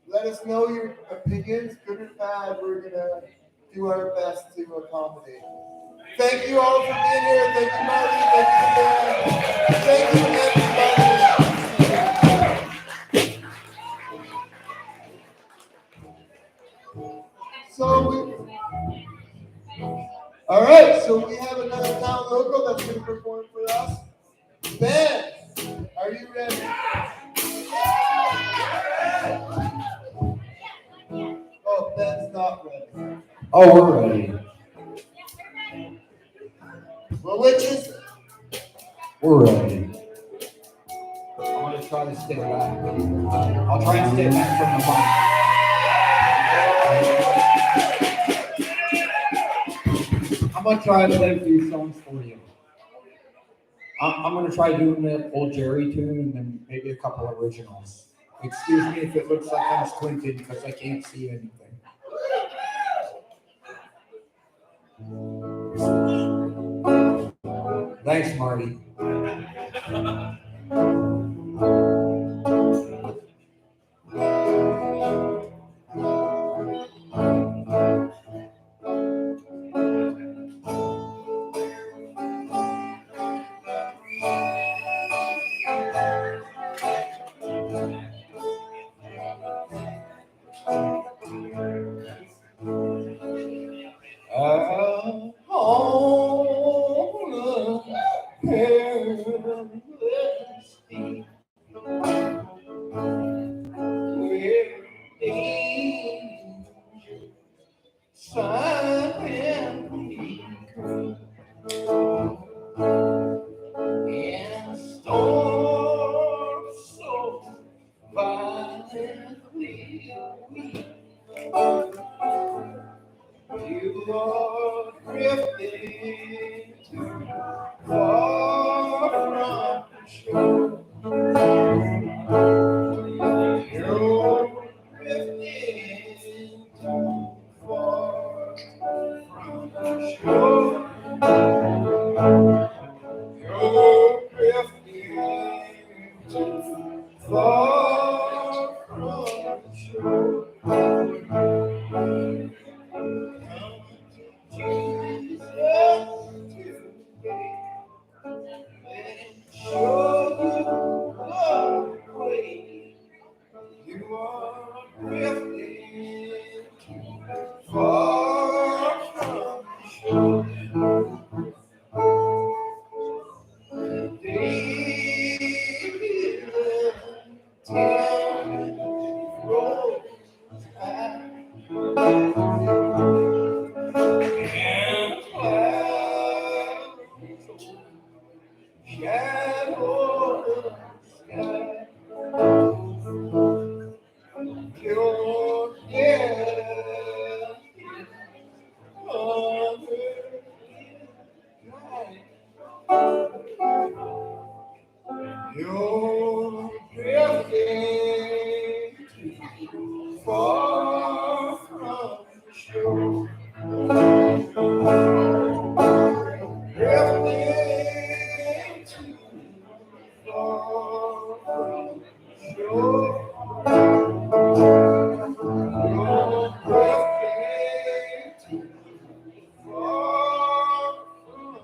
D: Let us know your opinions, good or bad. We're going to do our best to accommodate. Thank you all for being here. Thank you, Marty. Thank you, Dan. Thank you, everybody. All right, so we have another town local that's going to perform for us. Ben, are you ready? Oh, Ben's not ready.
N: Oh, we're ready.
D: Well, which is it?
N: We're ready. I'm going to try to stay back. I'll try and stay back from the mic. I'm going to try to play a few songs for you. I'm going to try doing the old Jerry tune and then maybe a couple originals. Excuse me if it looks like I'm squinting because I can't see anything. Thanks, Marty.
D: Shadow
G: far from shore. Drifting too far from shore. You're drifting too far from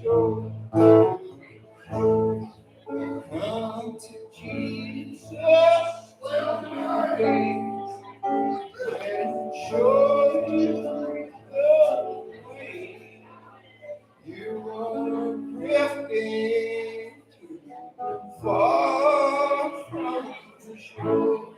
G: shore. Come to Jesus tonight and show you the way. You are drifting too far from the shore.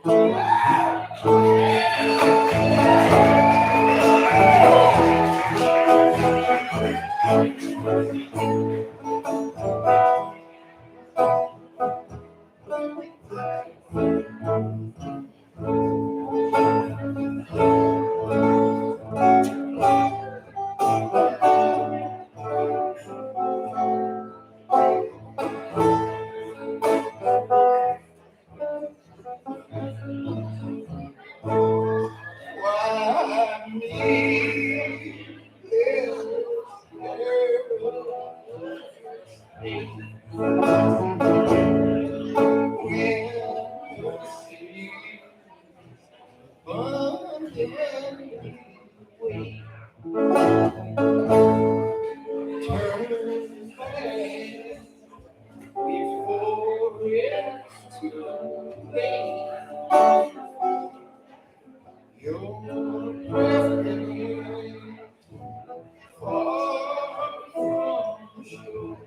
G: Why me? Turn back before it's too late. You're drifting far from shore.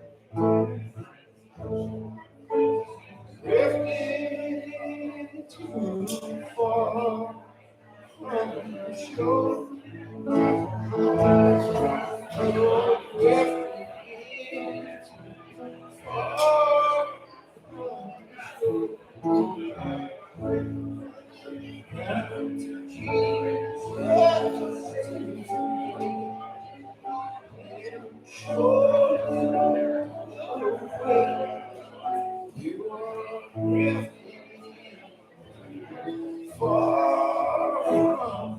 G: Drifting too far from shore. You're drifting far from shore. Come to Jesus. Show the way. You are drifting far from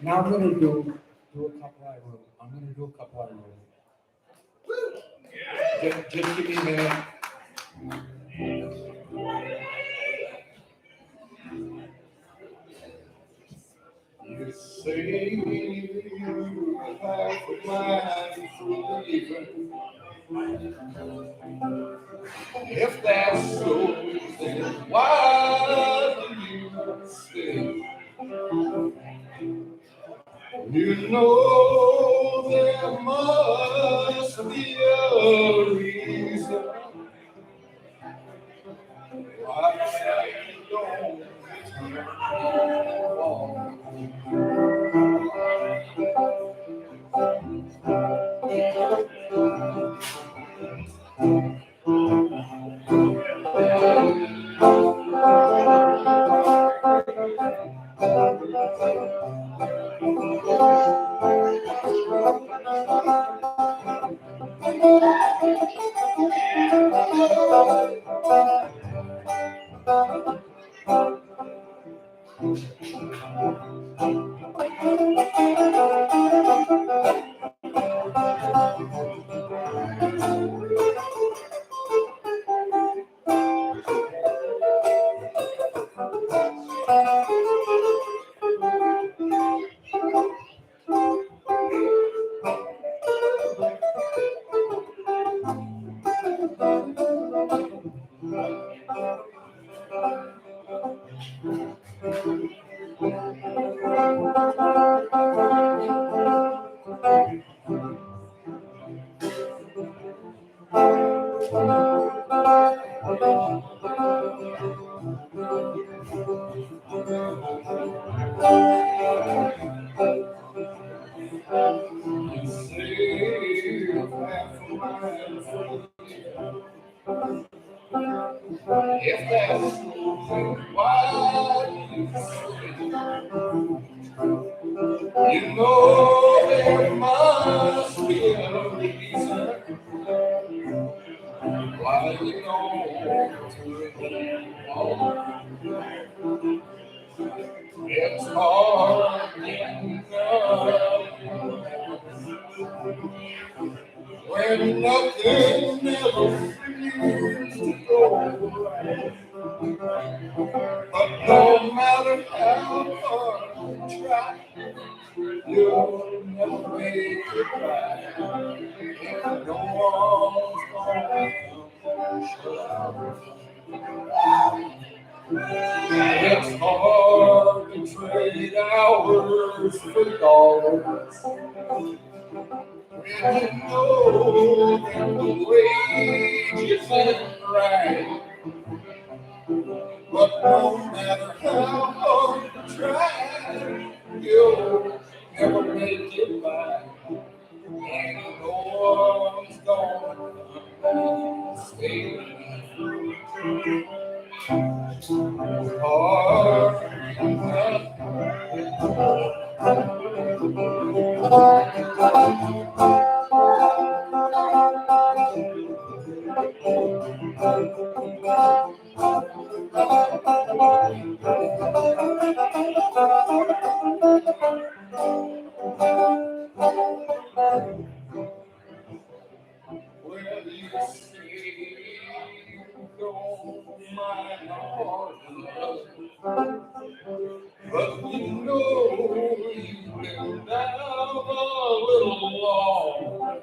N: Now I'm gonna do a couple I wrote. I'm gonna do a couple I wrote. Just give me a minute.
G: You say you have a mind for leaving. If that's so, then why do you stay? You know there must be a reason why you don't If that's why you stay.
M: You know there must be a reason why you don't it's hard when nothing never seems to go right. But no matter how hard you try, you'll never make it right. If no one's gonna show out. It's hard to trade hours for dollars when you know that the wage isn't right. But no matter how hard you try, you'll never make it back. And no one's gonna stay. Hard Well, you say you don't mind hard love, but you know you've been down a little long.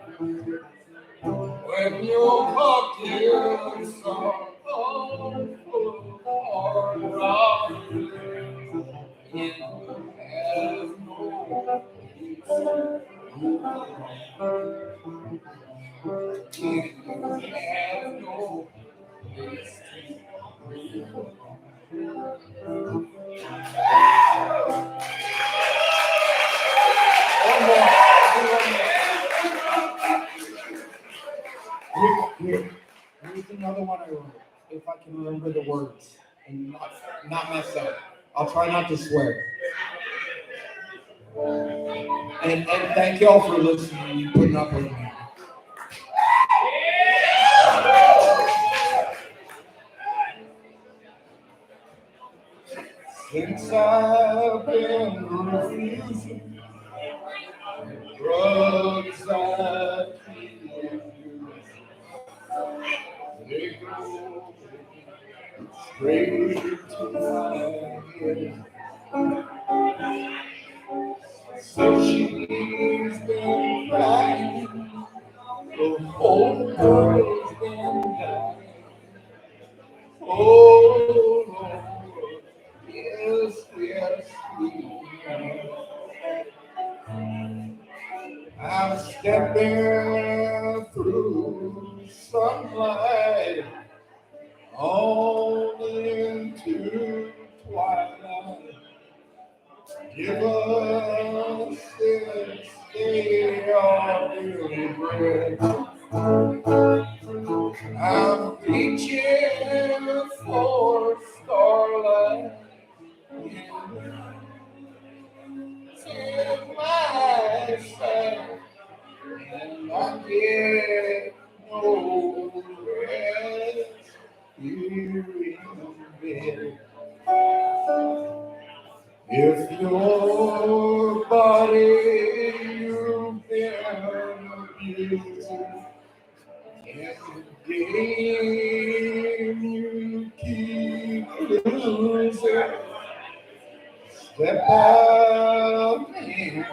M: When your pockets are full of hard rock, it has no peace. It has no peace.
N: Here's another one I wrote, if I can remember the words and not mess up. I'll try not to swear. And thank y'all for listening and putting up with me.
M: Since I've been refusing drugs I can't use, they go straight to my head. So she's been crying, the whole world's been dying. Oh Lord, yes, yes, yes. I'm stepping through sunlight on into twilight. Give us this day our daily bread. I'm reaching for starlight in myself, and I get no rest here in bed. If your body you've been abusing, and the game you keep losing, step out and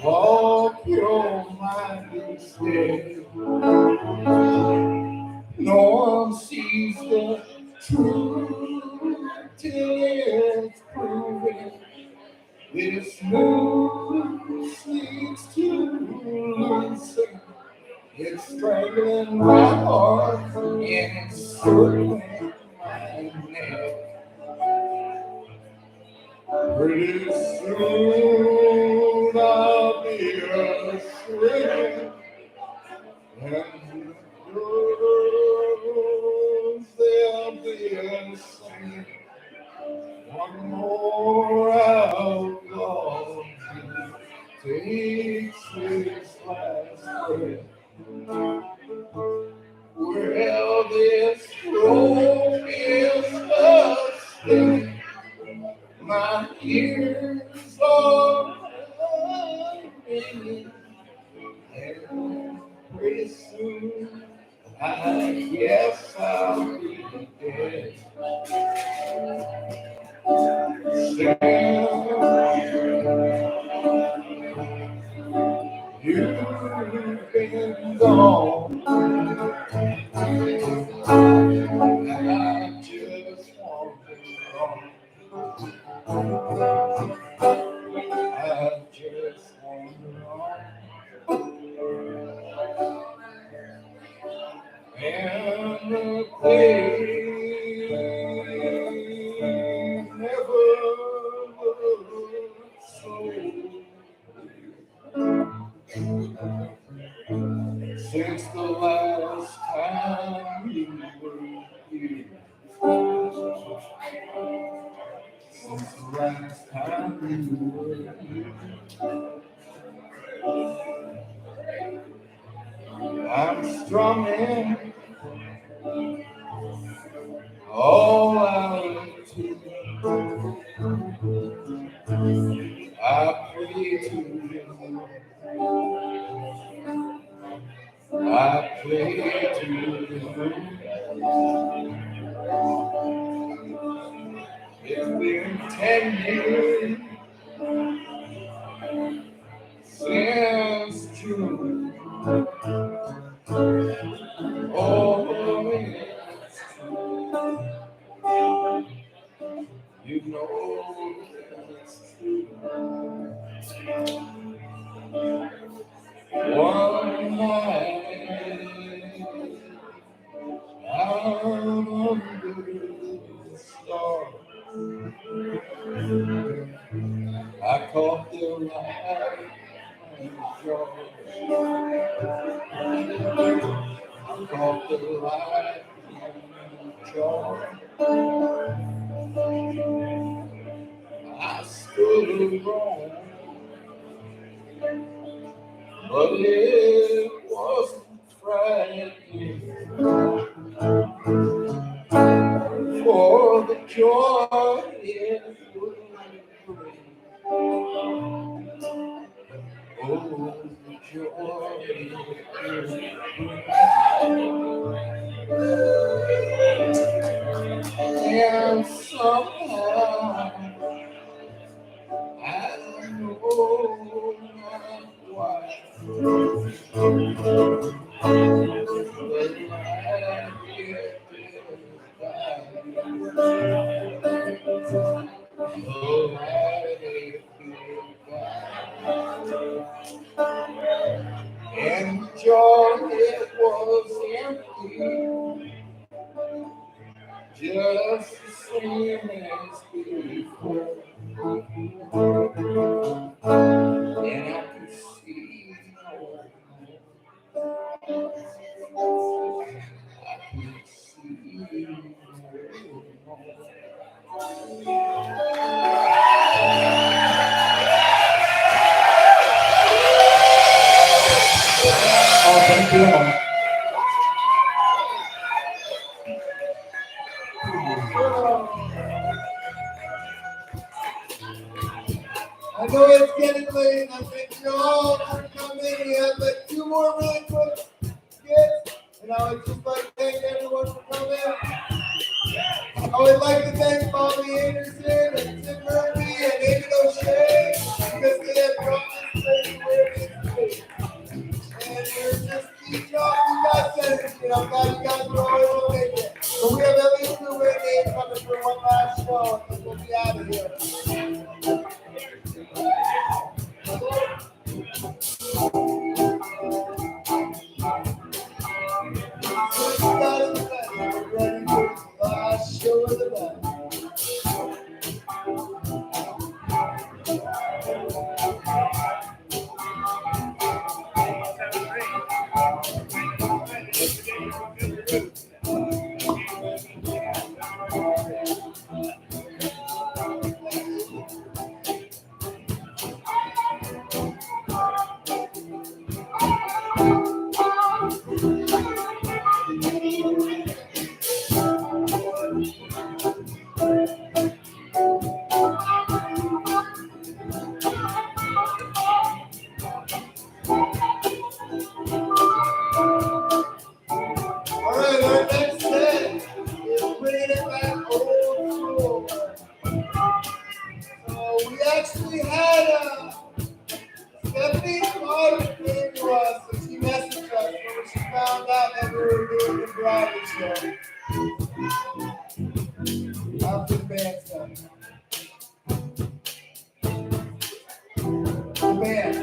M: walk your mighty step. No one sees the truth till it's proven. This news needs to listen. It's strangling my heart and it's circling my neck. Pretty soon I'll be a shrinking, and the girls they'll be a singing one more outlaw.
G: years old. Pretty soon, I guess I'll be dead. You've been gone. I just want to run. I just want to run. And the pain never looked so since the last time you were here. Since the last time you were here. I'm strumming all out of tune. I pray to you. I pray to you. It's been 10 years since June. Oh, yes. You know it's true. One night out under the stars, I caught the light of yours. I caught the light of yours. I stood alone, but it wasn't frightening. For the joy it would bring. Oh, the joy it would bring. And somehow I know not why, but I get and joy it was empty, just the same as before. And I could see no more. I could see no more. Oh, thank you. I know it's getting late, and I think you're all going to come in here, but two more really quick skits, and I would just like to thank everyone for coming. I would like to thank Bobby Anderson and Tim Murphy and David O'Shea because they have brought this place where it is today. And they're just eating off you guys' energy, and I'm glad you guys are always going to make it. But we have at least two way names coming for one last show, and then we'll be out of here. Ready for the last show of the night.
D: we actually had Stephanie Potter came to us, and she messaged us when she found out that we were doing the variety show. After the band stuff. The band.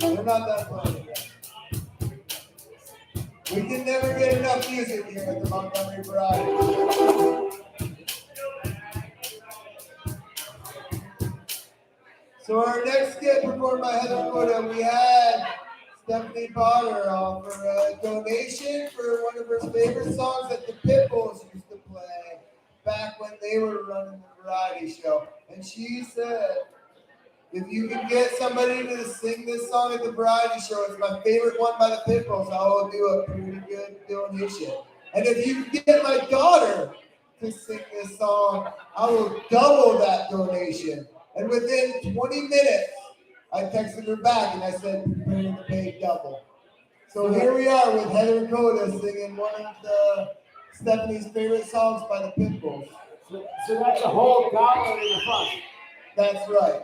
D: They're not that funny. We can never get enough music here at the Montgomery Variety Show. So our next skit performed by Heather Coda, we had Stephanie Potter offer a donation for one of her favorite songs that the Pitbulls used to play back when they were running the variety show. And she said, if you can get somebody to sing this song at the variety show, it's my favorite one by the Pitbulls, I will do a pretty good donation. And if you can get my daughter to sing this song, I will double that donation. And within 20 minutes, I texted her back and I said, prepare to pay double. So here we are with Heather Coda singing one of Stephanie's favorite songs by the Pitbulls.
B: So that's a whole dollar in the fund.
D: That's right.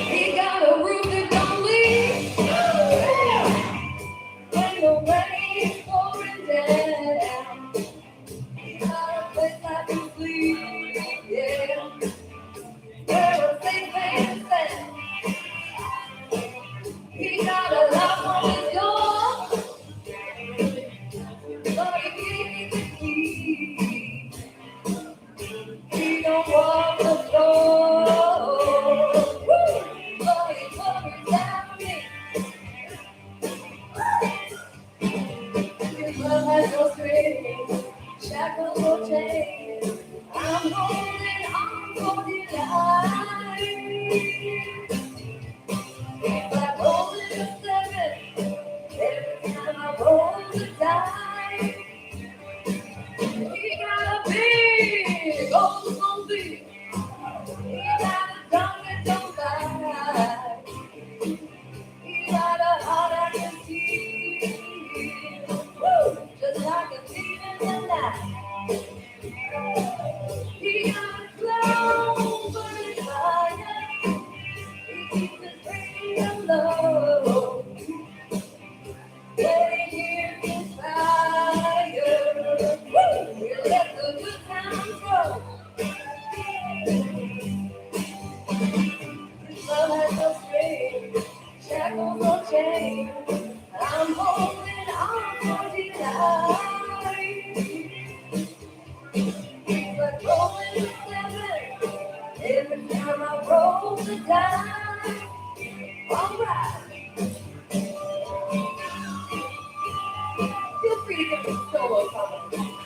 E: He got a roof that don't leak when the rain's pouring down. He got a place I can sleep, yeah, where a safe man stands. He got a lock on his door, but he gave me the key. He don't walk the floor, woo, but he covers down me. His love has no strings, shackles no chains. I'm holding on for dear life. It's like rolling a seven every time I roll the dice. He got a big old zombie. He got a tongue that don't bite. He got a heart I can see. Woo! Just like a thief in the night. He got a clown burning fire. He keeps his radio low. When he hears his fire, woo! He'll let the good times roll. His love has no strings, shackles no chains. I'm holding on for dear life. He's like rolling the seven every time I roll the dice. All right. Feel free to get some solo comments.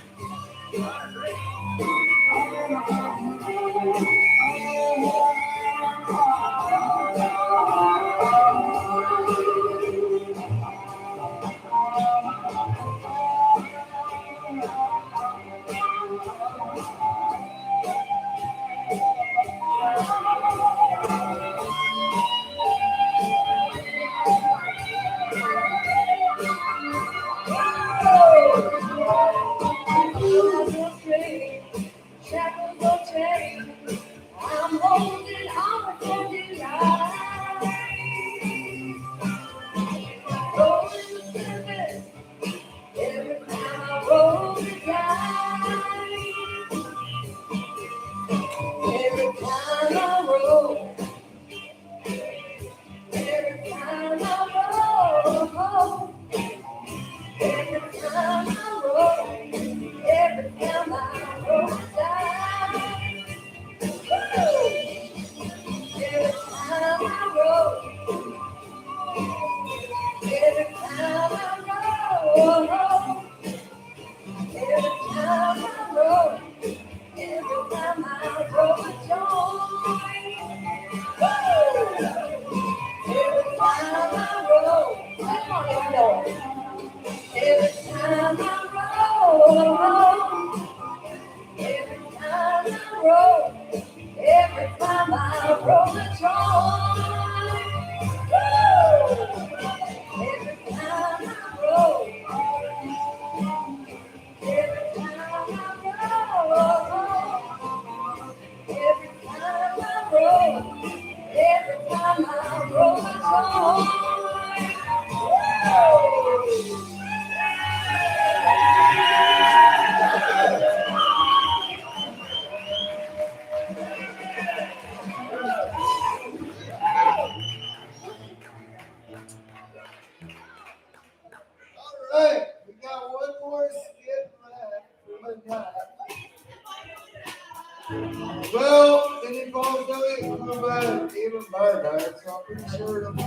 D: Well, it involves Elliot Kluba and David Barnard, so I'm pretty sure it'll be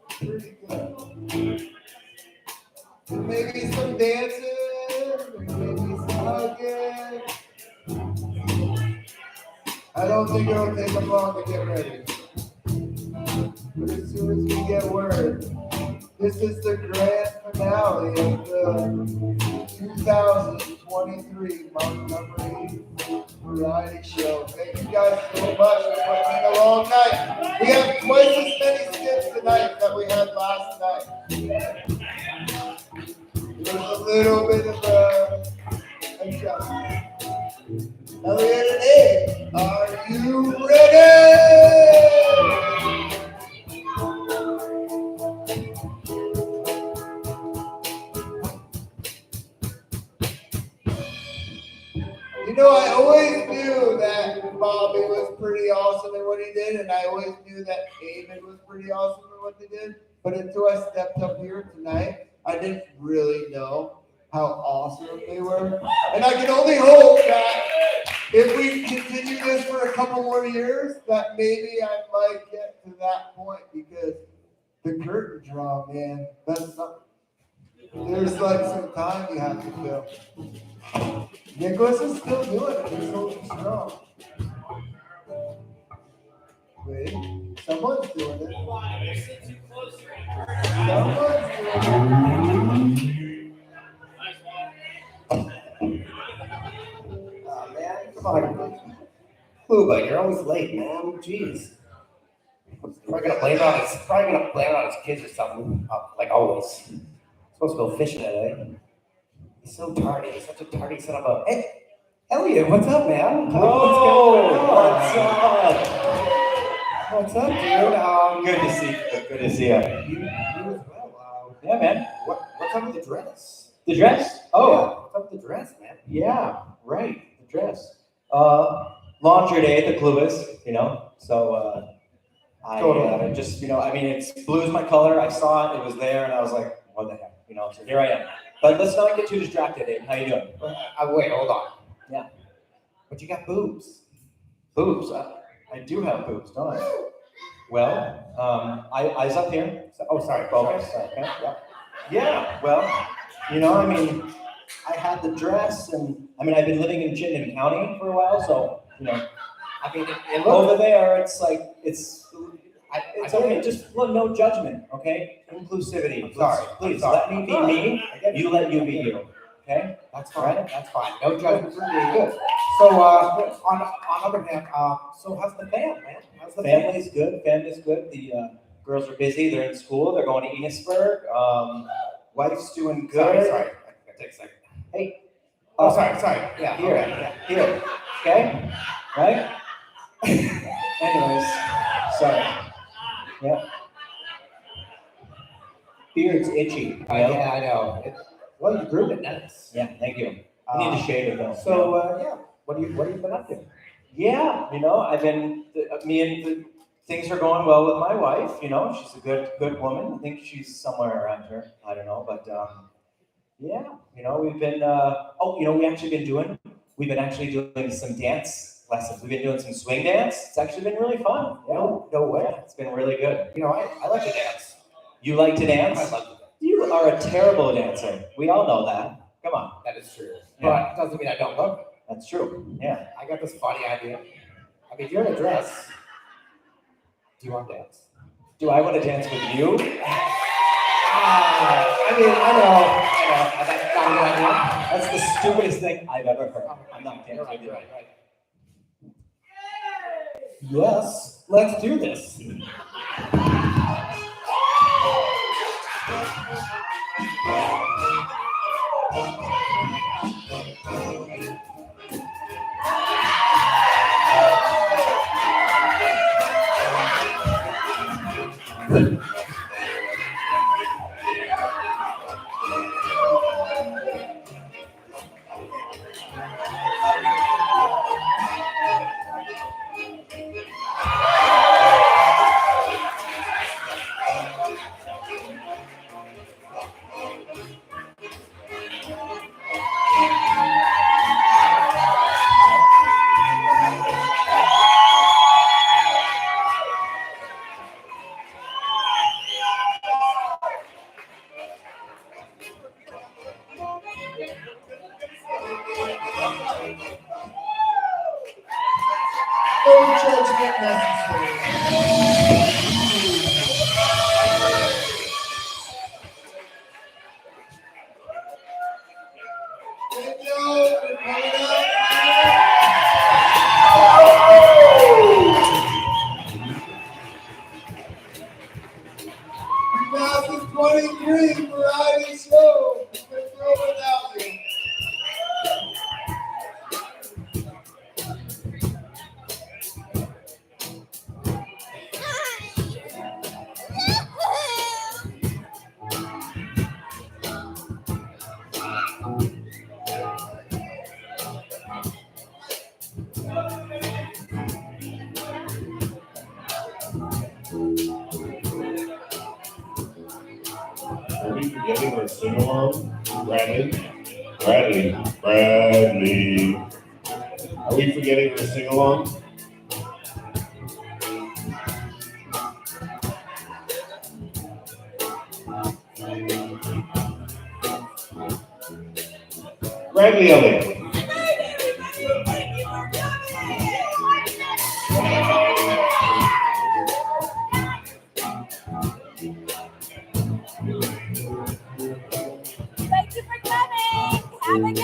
D: pretty good. Maybe some dancing, maybe some hugging. I don't think it'll take them long to get ready. But as soon as we get word, this is the grand finale of the 2023 Montgomery Variety Show. Thank you guys so much for putting in a long night. We have twice as many skits tonight that we had last night. It was a little bit of a adjustment. Elliot and Abe, are you ready? You know, I always knew that Bobby was pretty awesome in what he did, and I always knew that David was pretty awesome in what they did. But until I stepped up here tonight, I didn't really know how awesome they were. And I can only hope that if we continue this for a couple more years, that maybe I might get to that point, because the curtain draw, man, that's something. There's like some time you have to fill. Nicholas is still doing it. He's holding strong. Wait, someone's doing it. Someone's doing it.
F: Oh, man, come on. Kluba, you're always late, man. Jeez. Probably gonna blame it on his kids or something, like always. Supposed to go fishing today. He's so tardy. He's such a tardy son of a. Hey, Elliot, what's up, man?
O: Bro,
F: What's up? What's up, dude?
O: Good to see you. Good to see you.
F: You as well.
O: Yeah, man.
F: What's up with the dress?
O: The dress? Oh,
F: Yeah, what's up with the dress, man?
O: yeah, right. The dress. Laundry day at the Clubus, So I just, I mean, it's blue is my color. I saw it. It was there, and I was like, what the heck, So here I am. But let's not get too distracted, Dave. How you doing?
F: Wait, hold on.
O: Yeah.
F: But you got boobs.
O: Boobs. I do have boobs, don't I? Well, eyes up here.
F: Oh, sorry.
O: Focus. Okay. Yeah. Yeah. Well, I mean, I had the dress, and I mean, I've been living in Chittenden County for a while, so I mean, over there, it's like it's okay. Just no judgment, okay? Inclusivity. Please let me be me. You let you be you. Okay.
F: That's fine. Right? That's fine. No judgment for me. Good. So, on other hand, so how's the fam, man? How's the
O: Family's good. Family's good. The girls are busy. They're in school. They're going to Enosburg. Wife's doing good.
F: Sorry. I take a second.
O: Hey.
F: Oh, sorry. Yeah.
O: Here.
F: Okay, yeah.
O: Here. Okay. Right. Anyways, sorry. Yeah. Beard's itchy.
F: Yeah, I know. Well, you grew it nice.
O: Yeah, thank you. I need to shave it though.
F: So, yeah. What have you been up to?
O: Yeah, I've been. Things are going well with my wife. She's a good woman. I think she's somewhere around here. I don't know, but yeah. We've been. We've been actually doing some dance lessons. We've been doing some swing dance. It's actually been really fun. Yeah.
F: No way.
O: Yeah, it's been really good.
F: I like to dance.
O: You like to dance?
F: I love to dance.
O: You are a terrible dancer. We all know that. Come on.
F: That is true.
O: Yeah.
F: But it doesn't mean I don't love it.
O: That's true. Yeah.
F: I got this funny idea. I mean, you're in a dress. Do you want to dance?
O: Do I want to dance with you?
F: I mean, I know. That's not a good idea.
O: That's the stupidest thing I've ever heard. I'm not dancing with you.
F: Right. Yes, let's do this.
D: No judgment necessary. Thank you for coming out. 2023 Variety Show. We couldn't do it without you.
P: Are we forgetting our sing-along? Bradley? Bradley. Are we forgetting our sing-along? Bradley Elliott.
Q: Thank you for coming. Have a good